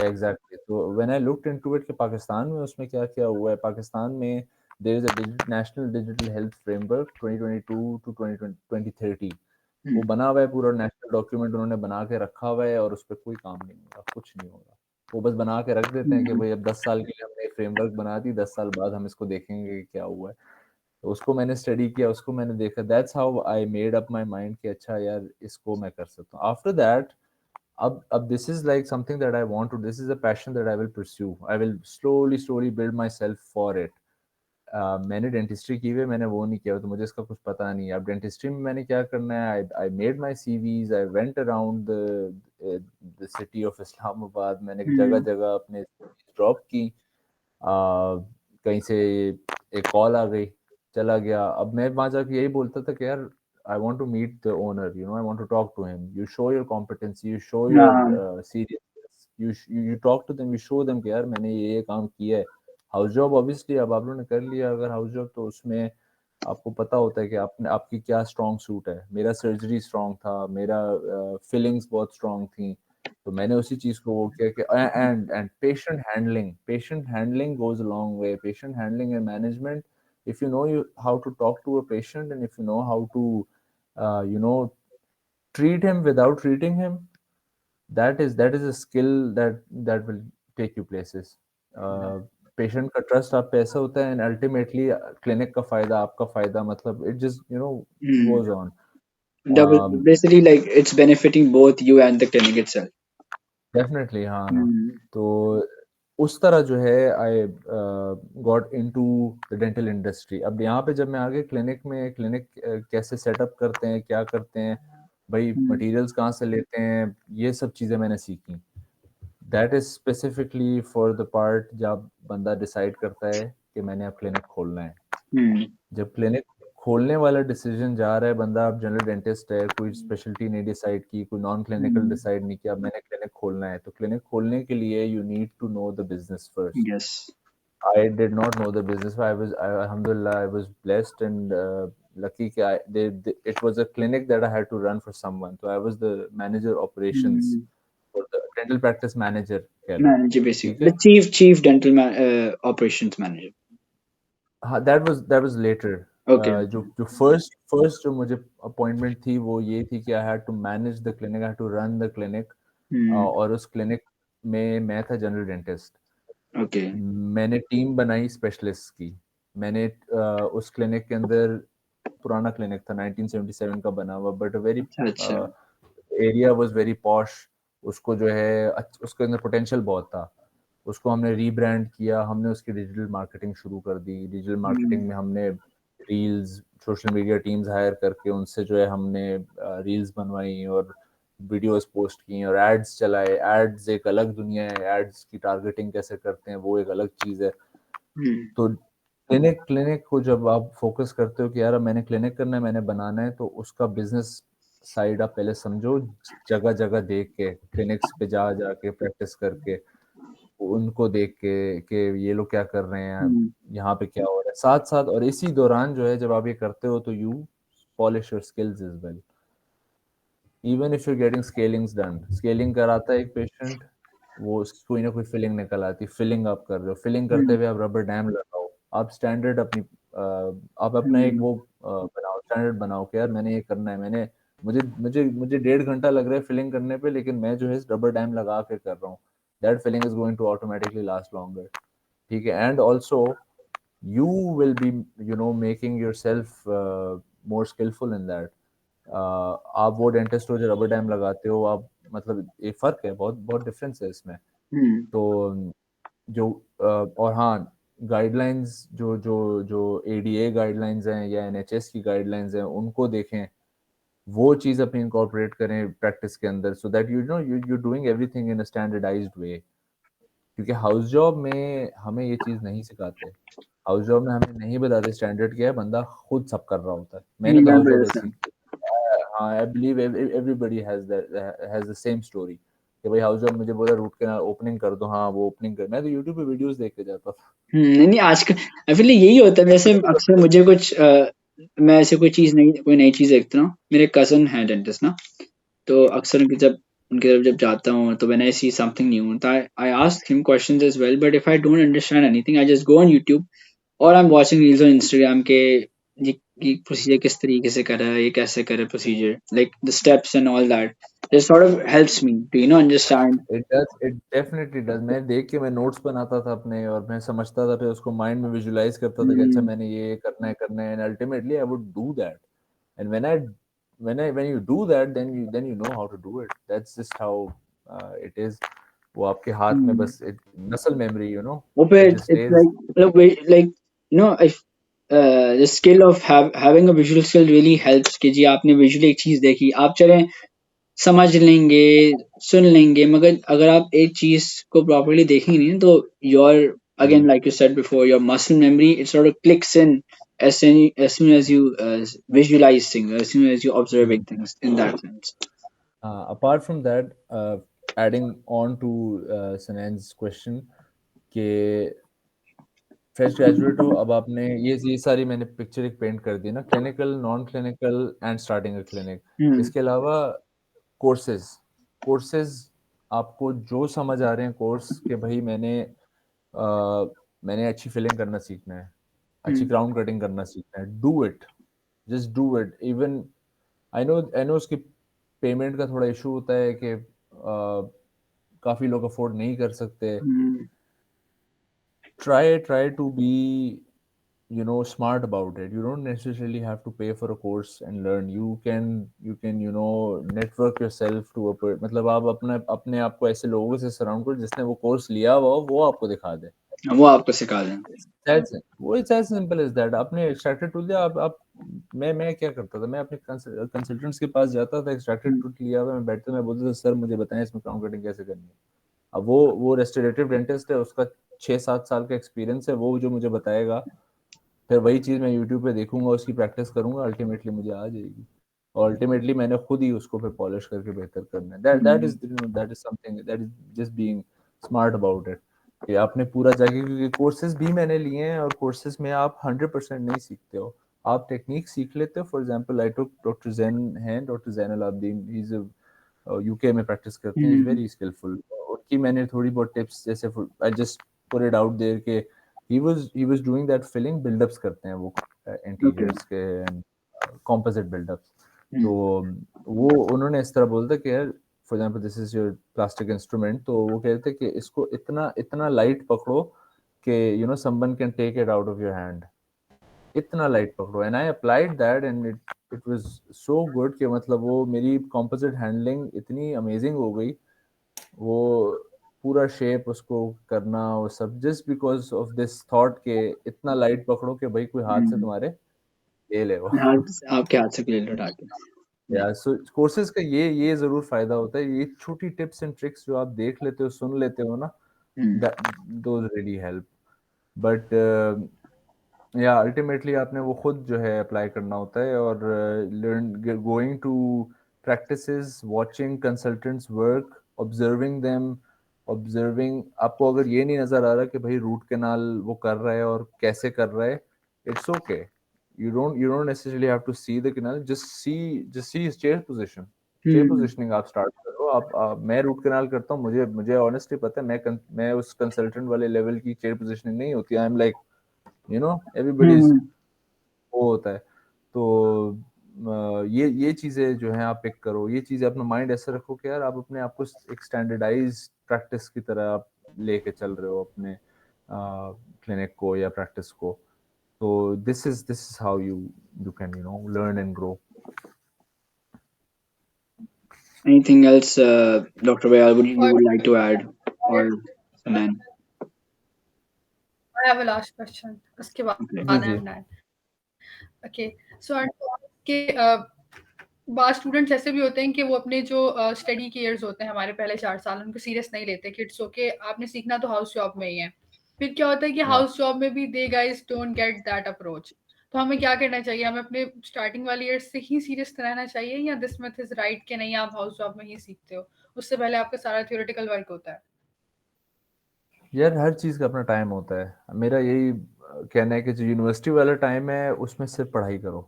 एग्जैक्टली। तो when I looked into it कि पाकिस्तान में उसमें क्या क्या हुआ है, पाकिस्तान में there is a national digital health framework 2022 to 2030। वो बना हुआ है पूरा नेशनल डॉक्यूमेंट, उन्होंने बना के रखा हुआ है, और उस पर कोई काम नहीं होगा, कुछ नहीं होगा। वो बस बना के रख देते हैं कि भाई अब 10 साल के लिए हमने एक फ्रेमवर्क बना दी, 10 साल बाद हम इसको देखेंगे कि क्या हुआ है। तो उसको मैंने स्टडी किया, उसको मैंने देखा, that's how I made up my mind कि अच्छा यार इसको मैं कर सकता हूँ। आफ्टर दैट अब this is like something that I want to, this is a passion that I will pursue, I will slowly build myself for it। मैंने डेंटिस्ट्री की हुई है, मैंने वो नहीं किया, तो मुझे इसका कुछ पता नहीं है। अब डेंटिस्ट्री में मैंने क्या करना है, I made my CVs, I went around the city of Islamabad, मैंने जगह जगह अपने ड्रॉप की। कहीं से एक कॉल आ गई, चला गया। अब मैं वहाँ जाके यही बोलता था कि यार I want to meet the owner, you know, I want to talk to him। You show your competency, you show your seriousness, you talk to them, you show them कि यार मैंने ये काम किया है। हाउस जॉब ऑब्वियसली अब आप लोगों ने कर लिया अगर हाउस जॉब, तो उसमें आपको पता होता है कि आपने आपकी क्या स्ट्रॉन्ग सूट है। मेरा सर्जरी स्ट्रॉन्ग था, मेरा फीलिंग्स बहुत स्ट्रॉन्ग थी, तो मैंने उसी चीज को वो किया कि and patient handling goes a long way. Patient handling and management, if you know you how to talk to a patient, and if you know how to you know treat him without treating him, that is a skill that will take you places। Patient का trust आप पे ऐसा होता है, and ultimately clinic का फायदा, आपका फायदा, मतलब it just goes on. Double, basically like it's benefiting both you and the clinic itself। Definitely हाँ ना। तो उस तरह जो है I got into the dental industry. अब यहाँ पे जब मैं आगे क्लिनिक में, क्लिनिक कैसे सेटअप करते हैं, क्या करते हैं, भाई मटेरियल्स कहाँ से लेते हैं, ये सब चीज़ें मैंने सीखी। That is specifically for the part जब बंदा डिसाइड करता है कि मैंने अब क्लिनिक खोलना है। जब क्लिनिक खोलने वाला डिसीजन जा रहा है बंदा, अब जनरल डेंटिस्ट है, कोई स्पेशलिटी नहीं डिसाइड की, कोई नॉन क्लिनिकल डिसाइड नहीं किया, मैंने क्लिनिक खोलना है, तो क्लिनिक खोलने के लिए you need to know the business first. Yes। I did not know the business, but alhamdulillah, I was blessed and lucky that it was a clinic that I had to run for someone. So I was the manager operations for the dental practice manager कह लो, Manager, ठीक basically है. the chief dental operations manager. हाँ, that was later. Okay. जो first जो मुझे appointment थी वो ये थी कि I had to manage the clinic, I had to run the clinic. और उस clinic में मैं था जनरल डेंटिस्ट. Okay. मैंने टीम बनाई स्पेशलिस्ट की. मैंने उस क्लिनिक के अंदर, पुराना क्लिनिक था 1977 का बना हुआ, बट वेरी अच्छा. Area was very posh. उसको जो है उसके अंदर पोटेंशियल बहुत था. उसको हमने रीब्रांड किया, हमने उसकी डिजिटल मार्केटिंग शुरू कर दी. डिजिटल मार्केटिंग में हमने reels, social media teams hire करके उनसे जो है हमने रील्स बनवाई और वीडियोस पोस्ट की और एड्स चलाए. एड्स एक अलग दुनिया है, एड्स की टारगेटिंग कैसे करते हैं वो एक अलग चीज़ है. तो क्लिनिक को जब आप फोकस करते हो कि यार मैंने क्लिनिक करना है, मैंने बनाना है, तो उसका बिजनेस साइड आप पहले समझो. जगह जगह देख के, क्लिनिक्स पे जा जाके प्रैक्टिस करके, उनको देख के कि ये लोग क्या कर रहे हैं, यहाँ पे क्या हो रहा है, साथ साथ. और इसी दौरान जो है जब आप ये करते हो तो you polish your skills as well. Even if you getting scalings done, scaling कराता है एक पेशेंट, वो कोई ना कोई फिलिंग निकल आती, फिलिंग आप कर रहे हो, फिलिंग करते हुए आप रबर डैम लगाओ. आप स्टैंडर्ड अपनी आप अपना एक वो बनाओ, स्टैंडर्ड बनाओ कि यार मैंने ये करना है. मुझे मुझे मुझे 1.5 घंटा लग रहा है फिलिंग करने पे, लेकिन मैं जो है रबर डैम लगा के कर रहा हूँ. That filling is going to automatically last longer. ठीक है. And also you will be making yourself more skillful in that. आप वो डेंटिस्ट हो जो रबर डैम लगाते हो, आप मतलब एक फर्क है, बहुत बहुत डिफरेंस है इसमें. तो जो और हाँ, गाइडलाइंस जो जो जो एडीए गाइडलाइंस हैं या एनएचएस की गाइडलाइंस हैं, उनको देखें, वो चीज़ अपनी इनकॉर्पोरेट करें प्रैक्टिस के अंदर, so that you doing everything in a standardised way. क्योंकि हाउस जॉब में हमें ये चीज़ नहीं सिखाते. हाउस जॉब में हमें नहीं बताते स्टैंडर्ड क्या है, बंदा खुद सब कर रहा होता है. मैंने तो हाउस जॉब ऐसी की. हाँ, I believe everybody has the same story कि भाई हाउस जॉब मुझे बोला रूट कैनाल ओपनिंग कर दो, हाँ वो ओपनिंग कर. मैं तो यूट्यूब पे वीडियोस देख के जाता था. नहीं आजकल आई फील यही होता है. वैसे अक्सर मुझे कुछ मैं ऐसे कोई नई चीज देखता हूँ. मेरे कजन है डेंटिस्ट ना, तो अक्सर उनके तरफ जब जाता हूँ तो when I see something new, तो I ask him questions as well. But if I don't understand anything, I just go on YouTube और I am watching reels on Instagram के ये प्रोसीजर किस तरीके से कर रहा है, ये कैसे करे procedure, like the steps and all that. This sort of helps me to understand. It definitely does. मैं देख के मैं नोट्स बनाता था अपने और मैं समझता था, फिर उसको माइंड में विजुलाइज करता था कि अच्छा मैंने ये करना है, and ultimately I would do that. And when you do that, then you know how to do it. That's just how it is. वो आपके हाथ में बस muscle memory, it just It's stays. like if the skill of having a visual skill really helps कि जी आपने visually एक चीज देखी, आप चले समझ लेंगे, सुन लेंगे, मगर अगर आप एक चीज को properly देखेंगे नहीं तो your again like you said before, your muscle memory, it sort of clicks in as soon as you visualize things, as soon as you observing things in that sense. Apart from that, adding on to Sanan's question कि fresh graduate हो, अब आपने ये सारी मैंने picture एक paint कर दी ना, clinical, non clinical and starting a clinic. इसके अलावा कोर्सेज आपको जो समझ आ रहे हैं कोर्स के भाई मैंने अच्छी फिलिंग करना सीखना है, अच्छी क्राउन कटिंग करना सीखना है, do it, just do it. Even I know उसकी पेमेंट का थोड़ा इशू होता है कि काफ़ी लोग अफोर्ड नहीं कर सकते. Try to be smart about it. You don't necessarily have to pay for a course and learn. You can network yourself to मतलब आप अपने आप को ऐसे लोगों से सराउंड करो जिसने वो कोर्स लिया हुआ हो, वो आपको दिखा दे, वो आपको सिखा दें. वो it's as simple as that. आपने एक्सट्रैक्टेड टूल लिया, आप मैं क्या करता था, मैं अपने कंसल्टेंट्स के पास जाता था, एक्सट्रैक्टेड टूल लिया हुआ, मैं बैठता, मैं बोलता था सर मुझे बताएं इसमें क्राउन कटिंग कैसे करनी है. अब वो रेस्टोरेटिव डेंटिस्ट है, उसका 6-7 साल का एक्सपीरियंस है, वो जो मुझे बताएगा, फिर वही चीज़ मैं यूट्यूब पे देखूंगा, उसकी प्रैक्टिस करूंगा, अल्टीमेटली मुझे आ जाएगी. और अल्टीमेटली मैंने खुद ही उसको फिर पॉलिश करके बेहतर करना है. That is something, that is just being smart about it. कि आपने पूरा जाके, क्योंकि कोर्सेज भी मैंने लिए हैं और कोर्सेज में आप 100% नहीं सीखते हो, आप टेक्निक सीख लेते हो. For example I took doctor Zain Alabdin, he is UK में प्रैक्टिस करते हैं, इज वेरी स्किलफुल। उनकी मैंने थोड़ी बहुत टिप्स, जैसे I just put it out there के he was doing that filling buildups करते हैं वो इंटीरियर्स के कॉम्पोजिट बिल्डअप्स। तो वो उन्होंने इस तरह बोलते कि यार for example this is your plastic instrument, तो वो कहते कि इसको इतना इतना लाइट पकड़ो कि you know someone can take it out of your hand, इतना लाइट पकड़ो। And I applied that and it was so good कि मतलब वो मेरी कंपोजिट हैंडलिंग इतनी अमेजिंग हो गई, वो पूरा शेप उसको करना वो सब, just because of this thought के इतना लाइट पकड़ो कि भाई कोई हाथ से तुम्हारे ले ले वो। आपके हाथ से ले लो डाके। या सो कोर्सेज का ये जरूर फायदा होता है, ये छोटी टिप्स एंड ट्रिक्स जो आप देख लेते हो, सुन लेते हो ना, दोज रियली हेल्प। बट या अल्टीमेटली आपने वो खुद जो है अप्लाई करना होता है, और learn going to practices, watching consultants work, observing them, observing. आपको अगर ये नहीं नजर आ रहा कि भाई रूट कैनाल वो कर रहा है और कैसे कर रहा है, it's okay, you don't necessarily have to see the canal, just see his chair position, chair positioning आप start करो। आप मैं रूट कैनाल करता हूँ, मुझे ऑनेस्टली पता है मैं उस कंसल्टेंट वाले लेवल की चेयर पोजिशनिंग नहीं होती, I am like you know everybody's वो होता है। तो ये चीजें जो हैं आप पिक करो, ये चीजें अपना माइंड ऐसे रखो कि यार आप अपने आप को एक स्टैंडर्डाइज प्रैक्टिस की तरह आप लेके चल रहे हो अपने क्लिनिक को या प्रैक्टिस को। So this is how you can learn and grow. Anything else, Dr. Bayal, you would like to add, or Sanan? I have a last question. उसके बाद I'm done. Okay. So के बाद students ऐसे भी होते हैं कि वो अपने जो स्टडी के ईयर्स होते हैं हमारे पहले 4 साल उनको सीरियस नहीं लेते कि इट्स ओके आपने सीखना तो हाउस जॉब में ही है। फिर क्या होता है कि हाउस जॉब में भी they guys don't get that approach. तो हमें क्या करना चाहिए? हमें अपने स्टार्टिंग वाले ईयर्स से ही सीरियस रहना चाहिए, या दिस मेथड इज राइट कि नहीं आप हाउस जॉब में ही सीखते हो, उससे पहले आपका सारा थ्योरेटिकल वर्क होता है? यार हर चीज का अपना टाइम होता है, मेरा यही कहना है कि जो यूनिवर्सिटी वाला टाइम है उसमें सिर्फ पढ़ाई करो,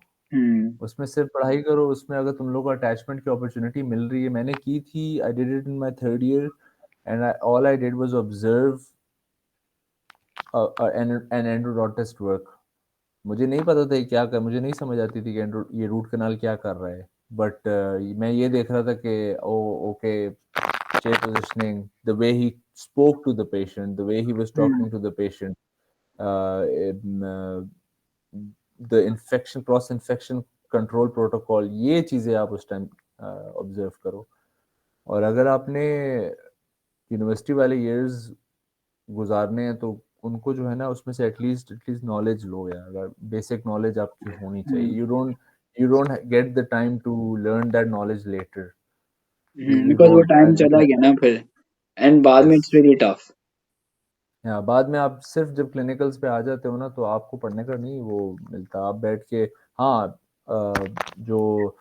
उसमें सिर्फ पढ़ाई करो। उसमें अगर तुम लोग को अटैचमेंट की अपॉर्चुनिटी मिल रही है, मैंने की थी, I did it in my third year and all I did was observe an endodontist work. मुझे नहीं पता था क्या कर, मुझे नहीं समझ आती थी कि ये रूट कैनाल क्या कर रहा है, बट मैं ये देख रहा था कि ओ okay chair positioning, the way he spoke to the patient, the way he was talking to the patient, the infection cross infection control protocol, ये चीजें आप उस टाइम ऑब्जर्व करो। और अगर आपने यूनिवर्सिटी वाले इयर्स गुजारने हैं तो उनको जो है ना उसमें से एटलीस्ट नॉलेज लो यार, बेसिक नॉलेज आपकी होनी चाहिए। you don't get the time to learn that knowledge later. Because वो टाइम चला गया ना फिर, एंड बाद में इट्स वेरी टफ। बाद में आप सिर्फ जब क्लिनिकल्स पे आ जाते हो ना तो आपको पढ़ने का नहीं वो मिलता, आप बैठ के हाँ जो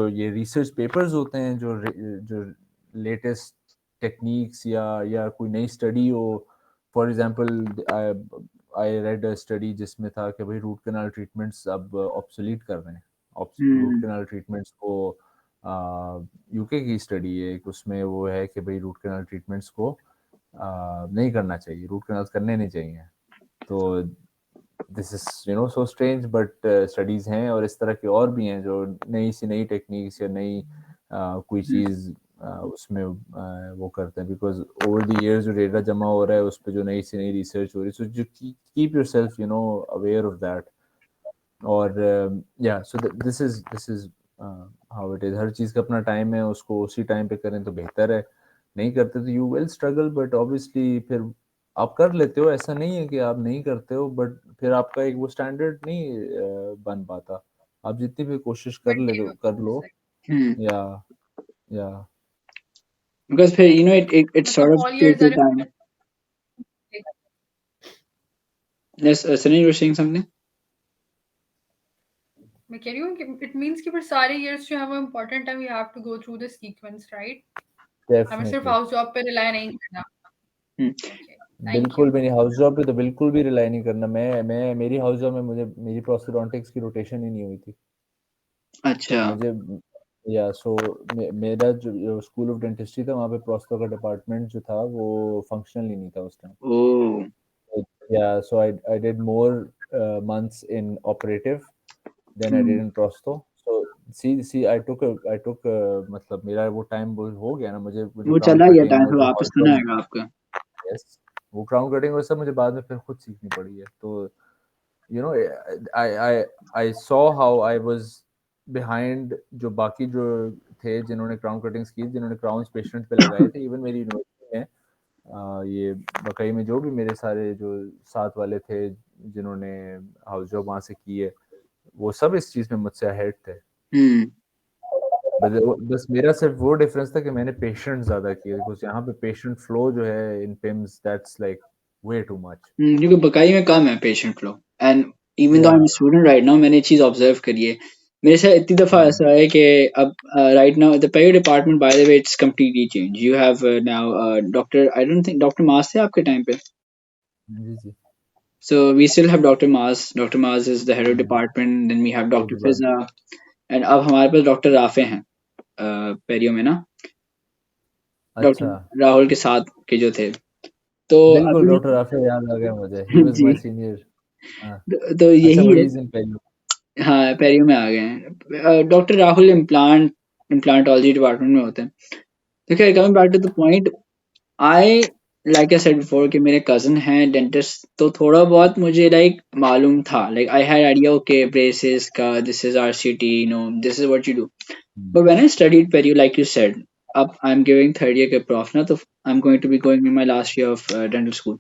ये रिसर्च पेपर्स होते हैं, जो लेटेस्ट टेक्निक्स या कोई नई स्टडी हो, for example I read a study जिसमें था कि भाई रूट कैनाल ट्रीटमेंट्स अब ऑब्सोलीट कर रहे हैं। रूट कैनाल ट्रीटमेंट्स को यूके की स्टडी है, उसमें वो है कि भाई रूट कैनाल ट्रीटमेंट्स को नहीं करना चाहिए, रूट कैनाल्स करने नहीं चाहिए। तो this is so strange, but studies हैं और इस तरह के और भी हैं जो नई टेक्निक्स या नई कोई चीज़ उसमें वो करते हैं, बिकॉज ओवर द इयर्स जो डेटा जमा हो रहा है उस पर जो नई रिसर्च हो रही है, सो जो keep yourself aware of that. और या so this is how it is. हर चीज़ का अपना टाइम है, उसको उसी टाइम पे करें तो बेहतर है, नहीं करते तो you will struggle, but obviously फिर आप कर लेते हो, ऐसा नहीं है कि आप नहीं करते हो, बट फिर आपका एक वो स्टैंडर्ड नहीं बन पाता। आप जितनी भी कोशिश कर लो या because फिर it sort of takes the time. Yes, Sunny, you were saying something? मैं कह रही हूँ कि it means कि फिर सारे years जो है वो important है, we have to go through the sequence, right? हमें सिर्फ हाउस जॉब पे रिलाई नहीं करना। बिल्कुल भी नहीं, हाउस जॉब पे तो बिल्कुल भी रिलाई नहीं करना। मैं मेरी हाउस जॉब में मेरी प्रोस्टोडोंटिक्स की रोटेशन ही नहीं हुई थी। अच्छा। या सो मेरा जो स्कूल ऑफ डेंटिस्ट्री था वहाँ पे प्रोस्तो का डिपार्टमेंट जो था वो फंक्शनल ही नहीं था उस time. Oh. Yeah, so I did more months in operative than I did Hmm. in prosto. So see I took मतलब मेरा वो टाइम हो गया ना, मुझे मुझे वो क्राउन चला गया कटिंग टाइम, और फिर जो वापस हॉट तो ना जॉब, आएगा आपका. यस, वो क्राउन कटिंग और सब मुझे बाद में फिर खुद सीखनी पड़ी है. तो you know I I I saw how I was behind जो बाकी जो थे जिन्होंने क्राउन कटिंग्स की, जिन्होंने क्राउन्स पेशेंट पे लगाए थे. इवन मेरी यूनिवर्सिटी में ये बकई में जो भी मेरे सारे जो साथ वाले थे जिन्होंने हाउस जॉब वहाँ से की है, वो सब इस चीज़ में मुझसे अहेड थे. हम्म. बस मेरा सिर्फ वो डिफरेंस था कि मैंने पेशेंट ज़्यादा किए, बिकॉज यहाँ पे पेशेंट फ्लो जो है इन PIMS that's like way too much. क्योंकि बकाई में कम है patient flow. And even though या I am student right now, मैंने ये चीज ऑब्जर्व करी है. मेरे साथ इतनी दफा ऐसा है कि अब right now the perio department by the way it's completely change. You have now doctor, I don't think doctor मास थे आपके टाइम पे. जी जी. So we still have Dr. Maz. Dr. Maz is the head of hmm, department. Then we have वो Dr. भी बात. Fiza. And अब हमारे पास doctor Rafe हैं पेरियो में ना, अच्छा, डॉक्टर राहुल के साथ के जो थे. तो बिल्कुल अभी डॉक्टर राफे याद आ गया मुझे, ही वाज जी, माय सीनियर. हाँ. तो अच्छा, यही वो है. Is in perio. हाँ, पेरियो में आ गए हैं. डॉक्टर राहुल इम्प्लांटोलॉजी डिपार्टमेंट में होते हैं. तो खैर coming back to the point, I like I said before कि मेरे कजन हैं डेंटिस्ट, तो थोड़ा बहुत मुझे लाइक मालूम था. Like I had idea, okay braces का this is RCT, this is what you do. But when I studied perio like you said, अब I am giving third year के प्रॉफ ना, तो I am going to be going in my last year of dental school.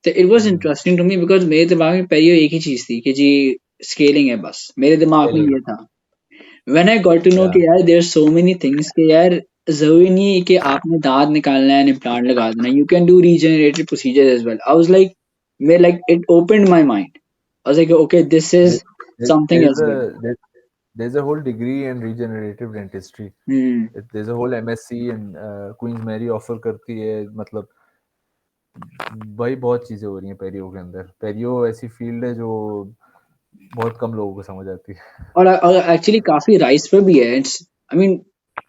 तो it was interesting to me because मेरे दिमाग में पेरियो एक ही चीज थी कि जी स्केलिंग है, बस मेरे दिमाग में स्केलिंग. ये था. When I got to know या कि यार देयर सो मेनी थिंग्स कि यार जरूरी नहीं है कि आपने दांत निकालना है इम्प्लांट लगा देना, you can do regenerative procedure as well. I was like, मैं like it opened my mind. I was like okay this is something there's as well. a there, there's a whole degree in regenerative dentistry. Hmm. There's a whole MSc and Queen's Mary offer करती है. मतलब भाई बहुत चीजें हो रही हैं पेरियो के अंदर. पेरियो ऐसी फील्ड है जो बहुत कम लोगों को समझ आती है. और एक्चुअली काफी राइस पे भी है. इट्स आई मीन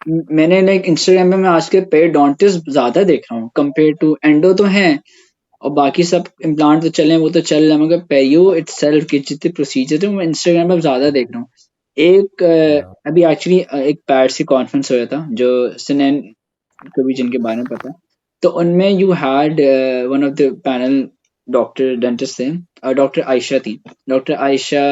मैंने लाइक इंस्टाग्राम पे मैं आजकल पेरियोडोंटिस्ट ज्यादा देख रहा हूँ कंपेयर टू एंडो. तो हैं और बाकी सब इम्प्लांट तो चले, वो तो चल रहे हैं, मगर पेरियो इटसेल्फ के जितने प्रोसीजर थे वो मैं इंस्टाग्राम पे ज्यादा देख रहा हूँ. एक या अभी एक्चुअली एक पैट्स की कॉन्फ्रेंस हो रहा था जो सिनेन को भी जिनके बारे में पता है. तो उनमें you had one of the panel doctor dentist थे, डॉक्टर आयशा थी. डॉक्टर आयशा,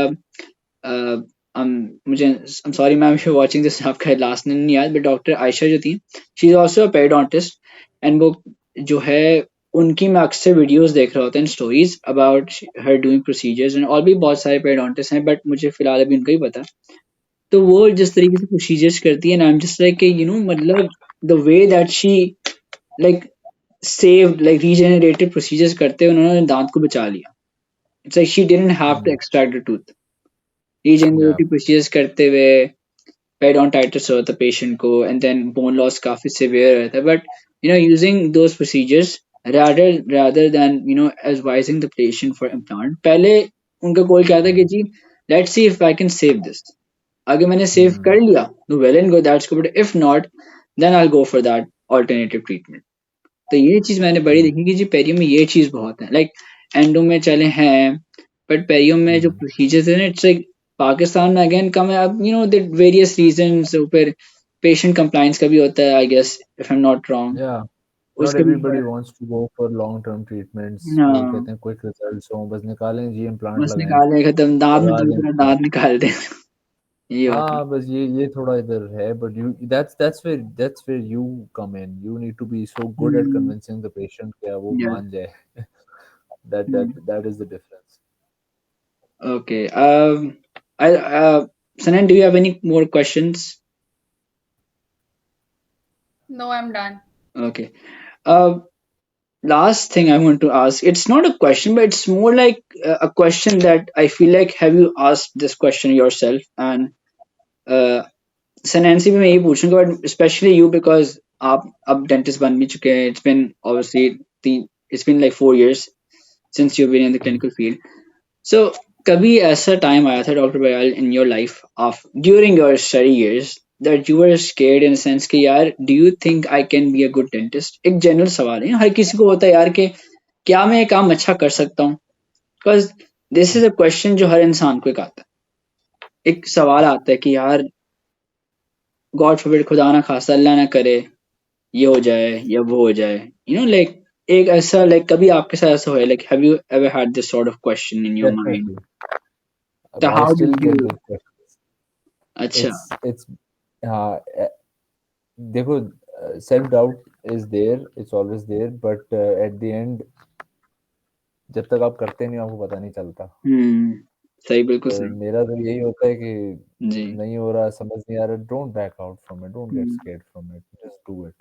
मुझे I am sorry ma'am if you watching this, आपका लास्ट नेम नहीं याद, बट डॉक्टर आयशा जो थी, she is also a periodontist. And वो जो है उनकी मैं अक्सर वीडियोस देख रहा होता है, stories about her doing procedures. And और भी बहुत सारे पेरियोडोंटिस्ट हैं, बट मुझे फिलहाल अभी उनका ही पता. तो वो जिस तरीके से प्रोसीजर्स करती है ना, आई एम जस्ट लाइक मतलब the way that she like save like regenerative procedures करते हुए उन्होंने दांत को बचा लिया. It's like she didn't have to extract the tooth. या रीजेनरेटिव प्रोसीजर्स करते हुए पेरियोडोंटाइटिस होता है पेशेंट को, एंड देन बोन लॉस काफी सिवियर रहता है. But using those procedures rather than advising the patient for implant, पहले उनका गोल क्या था कि जी let's see if I can save this. अगर मैंने सेव कर लिया तो well and good, that's good. If not then I go for that alternative treatment. तो ये चीज मैंने बड़ी देखी कि जी पेरियो में ये चीज बहुत है. लाइक एंडो में चले हैं, बट पेरियो में जो प्रोसीजर्स है ना, इट्स लाइक पाकिस्तान में अगेन कम है. अब द वेरियस रीजंस, ऊपर पेशेंट कंप्लायंस का भी होता है I guess, if I am not wrong. या नॉट उसका भी everybody wants to go for long term treatments. वो हाँ, कहते हैं क्विक रिजल्ट्स हो, बस निकालें जी इम्प्लांट बस लगाएं, निकाले खत्म, दांत में लगा दें दूसरा तो. दांत निकाल दे. ये होता है. हाँ, बस ये थोड़ा इधर है. But you that's where you come in. You need to be so good at hmm. convincing the patient कि वो Yeah. मान जाए. that hmm. that that is the difference. Okay. Sanan, do you have any more questions? No, I'm done. Okay. Last thing I want to ask, it's not a question, but it's more like a question that I feel like, have you asked this question yourself? And Sanan से भी मैं यही पूछूंगा, but especially you because आप अब dentist बन भी चुके हैं. It's been obviously it's been like 4 years since you've been in the clinical field. So कभी ऐसा टाइम आया था doctor Bayal in your life of during your study years that you were scared in a sense कि यार do you think I can be a good dentist? एक general सवाल है, हर किसी को होता है यार कि क्या मैं ये काम अच्छा कर सकता हूँ? Because this is a question जो हर इंसान को एक आता है, एक सवाल आता है कि यार गॉड फॉरबिड, खुदा ना खास्ता, अल्लाह ना करे ये हो जाए या वो हो जाए, like एक ऐसा, like कभी आपके साथ ऐसा हुआ, like have you ever had this sort of question in your mind? Definitely. So I how still did get you? those questions. अच्छा. It's uh, uh, देखो, self doubt is there, it's always there, but at the end जब तक आप करते नहीं हो आपको पता नहीं चलता। हम्म. सही, बिल्कुल तो सही. मेरा तो यही होता है कि जी. नहीं हो रहा, समझ नहीं आ रहा, don't back out from it, don't get hmm. Scared from it, just do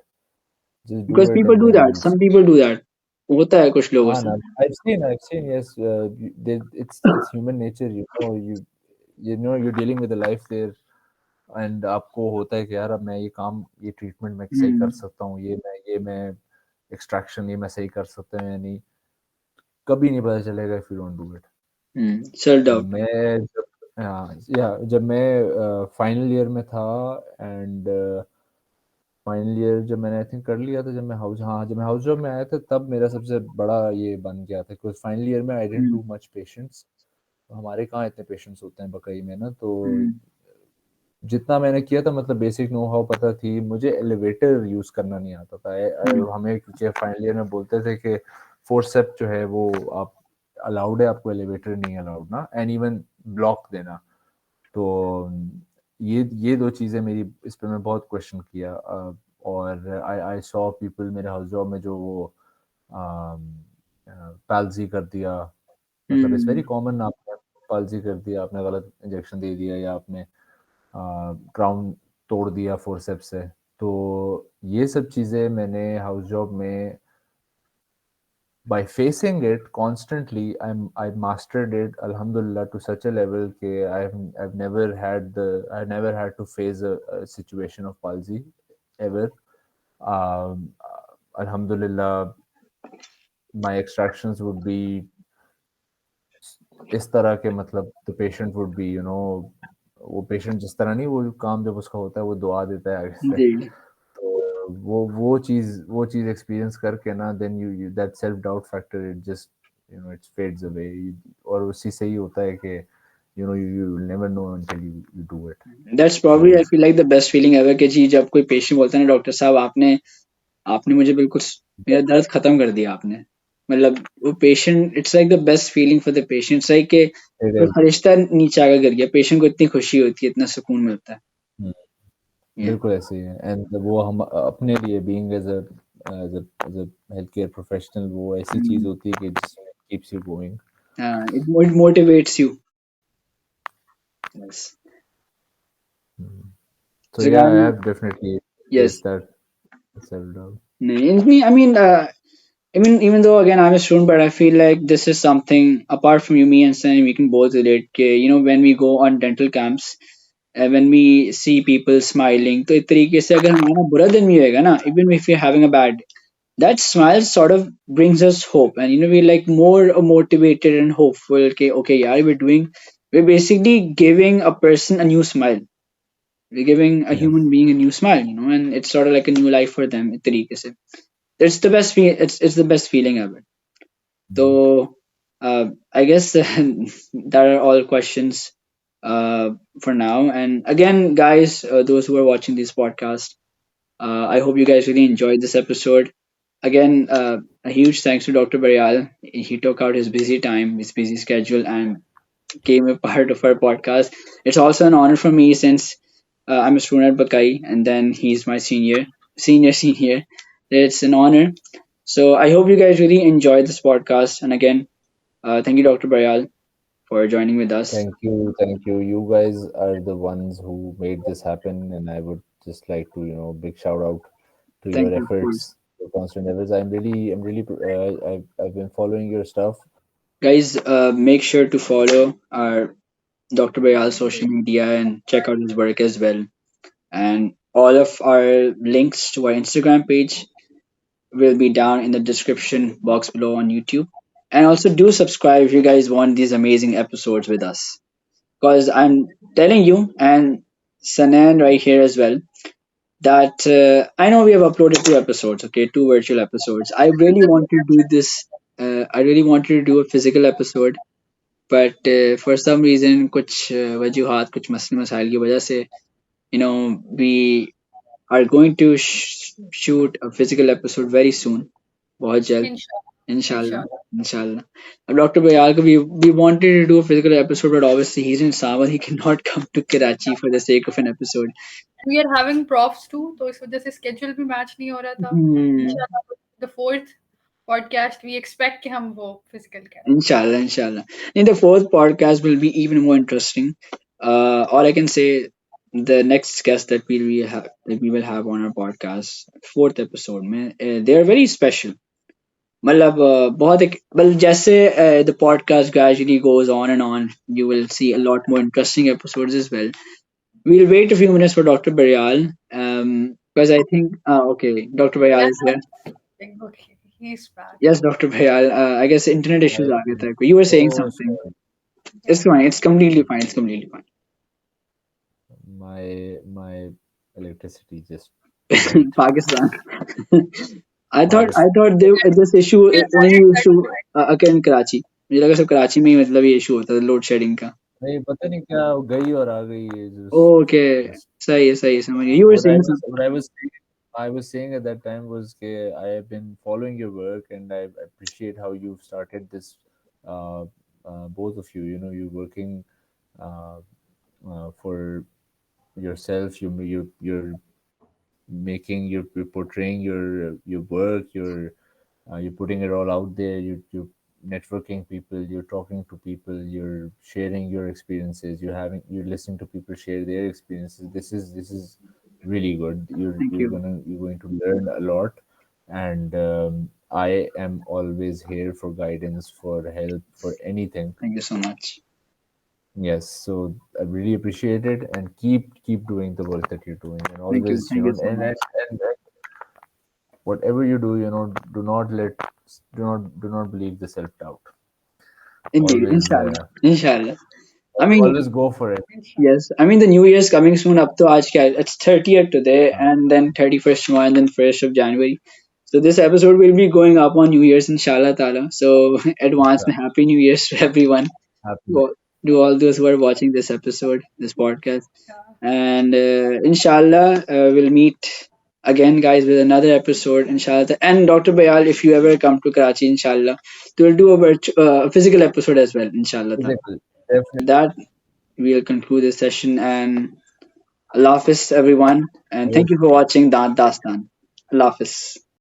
Because it people and do then that, you some people do that, होता है कुछ लोगों हाँ से. ना, I've seen yes, it's human nature, you're dealing with a life there, and आपको होता है कि यार अब मैं ये काम, ये ट्रीटमेंट मैं सही कर हम्म. सकता हूँ, ये मैं एक्सट्रैक्शन ये मैं सही कर सकता हूँ या नहीं, कभी नहीं पता चलेगा if you don't do it. Self तो doubt. मैं जब हाँ या जब मैं फाइनल ईयर में था, एंड फाइनल ईयर जब मैंने आई थिंक कर लिया था, जब मैं हाउस जॉब में आया था तब मेरा सबसे बड़ा ये बन गया था, बिकॉज फाइनल ईयर में I didn't hmm. Do much patients, हमारे कहाँ इतने पेशेंट्स होते हैं बकई में ना, तो हम्म. जितना मैंने किया था मतलब बेसिक नो हाउ पता थी, मुझे एलिवेटर यूज करना नहीं आता था। हमें क्योंकि फाइनल ईयर में बोलते थे कि फोर्सेप जो है वो आप अलाउड है, आपको एलिवेटर नहीं अलाउड ना, एंड इवन ब्लॉक देना। तो ये दो चीज़ें मेरी, इस पे मैं बहुत क्वेश्चन किया, और आई सॉ पीपल मेरे हाउस जॉब में जो वो पैल्जी कर दिया, मतलब इट्स वेरी हम्म. कॉमन, आपने पाल्जी कर दिया, आपने गलत इंजेक्शन दे दिया, या आपने क्राउन तोड़ दिया फोर्सेप्स से। तो ये सब चीज़ें मैंने हाउस जॉब में, by facing it constantly, I mastered it alhamdulillah to such a level कि I never had to face a situation of palsy ever. Alhamdulillah, my extractions would be इस तरह के, मतलब the patient would be, वो patient जिस तरह नहीं, वो काम जब उसका होता है वो दुआ देता है आगे से। जी. तो वो चीज़ एक्सपीरियंस करके ना, then you that self doubt factor, it just it fades away, और उसी से ही होता है कि you will never know until you do it. That's So probably I feel like the best feeling ever कि जी जब कोई पेशेंट बोलता है ना डॉक्टर साहब आपने आपने मुझे बिल्कुल मेरा दर्द खत्म कर दिया आपने, मतलब वो patient, it's like the best feeling for the patient, like कि it कोई is. फरिश्ता नीचे आकर गिर गया, पेशेंट को इतनी खुशी होती है, इतना सुकून मिलता है. हम्म, Yeah. बिल्कुल ऐसे ही है, एंड वो हम अपने लिए being as a health care professional, वो ऐसी चीज Mm. होती है कि जिसमें keeps you going. It motivates you. Yes. So So yeah, I guys, have definitely faced yes. that self doubt. No, even though again I'm a student, but I feel like this is something apart from you, me and Sunny, we can both relate. When we go on dental camps, when we see people smiling, तो एक तरीके से अगर हमारा बुरा दिन भी होएगा ना, even if we're having a bad, that smile sort of brings us hope, and we're like more motivated and hopeful. Okay, yeah, we're basically giving a person a new smile. We're giving a Yes. human being a new smile, and it's sort of like a new life for them. एक तरीके से. It's the best feeling ever. So I guess that are all questions for now. And again, guys, those who are watching this podcast, I hope you guys really enjoyed this episode. Again, a huge thanks to Dr. Baryal. He took out his busy time, his busy schedule, and came a part of our podcast. It's also an honor for me since I'm a student at Bakai, and then he's my senior. It's an honor. So I hope you guys really enjoyed this podcast. And again, thank you, Dr. Bayal, for joining with us. Thank you. You guys are the ones who made this happen, and I would just like to, big shout out to Thank your you, of course. efforts, your constant efforts. I'm really, I've been following your stuff. Guys, make sure to follow our Dr. Bayal's social media and check out his work as well. And all of our links to our Instagram page will be down in the description box below on YouTube. And also do subscribe if you guys want these amazing episodes with us. Because I'm telling you, and Sanan right here as well. That I know we have uploaded 2 episodes, okay, 2 virtual episodes. I really wanted to do a physical episode, but for some reason, कुछ वजूहात, कुछ मसले मसाइल की वजह से, we are going to shoot a physical episode very soon, बहुत जल्द, Inshallah. inshallah, Inshallah. inshallah. Dr. Bayal, we wanted to do a physical episode, but obviously he's in Sawan. He cannot come to Karachi for the sake of an episode. We are having profs too, तो इस वजह से schedule भी match नहीं हो रहा था. Hmm. Inshallah, the fourth podcast we expect कि हम वो physical करें. Inshallah, inshallah. In the fourth podcast will be even more interesting. Or I can say the next guest that we will have on our podcast, fourth episode, में, they are very special. मतलब बहुत एक well जैसे the podcast gradually goes on, you will see a lot more interesting episodes as well. We'll wait a few minutes for Dr. Baryal, because I think okay, Dr. Baryal is here. Okay, he's back. Yes, Dr. Baryal. I guess internet issues आ गए थे. You were saying Oh, something. sorry. It's fine. It's completely fine. It's completely fine. My electricity just Pakistan. I thought this issue only used to occur in Karachi. मुझे लगा सब कराची में ही मतलब ये issue होता था लोड शेडिंग का. नहीं पता नहीं क्या गई और आ गई है Okay, सही है समझ गया. You were saying something. What I was saying at that time was that I have been following your work and I appreciate how you've started this. Both of you, you're working for yourself. You're making, you're portraying your work. You're putting it all out there. You're networking people. You're talking to people. You're sharing your experiences. You're listening to people share their experiences. This is really good. Thank you. You're going to learn a lot, and I am always here for guidance, for help, for anything. Thank you so much. Yes, so I really appreciate it, and keep doing the work that you're doing, and Thank you. always, Thank you so much. and whatever you do, do not believe the self doubt. Indeed, Always, inshallah. I mean, always go for it. yes. I mean, the New Year's coming soon. Up to आज क्या है? It's 30th today, and then 31st tomorrow, and then 1st of January. So this episode will be going up on New Year's, inshallah ta'ala. So advance में Happy New Year's to everyone. Happy. To all those who are watching this episode, this podcast. Yeah. And inshallah, we'll meet again, guys, with another episode, inshallah. And Dr. Bayal, if you ever come to Karachi, inshallah, we'll do a physical episode as well, inshallah. Definitely. With that, we'll conclude this session, and Allah Hafiz, everyone. And thank you for watching Dastan. Allah Hafiz.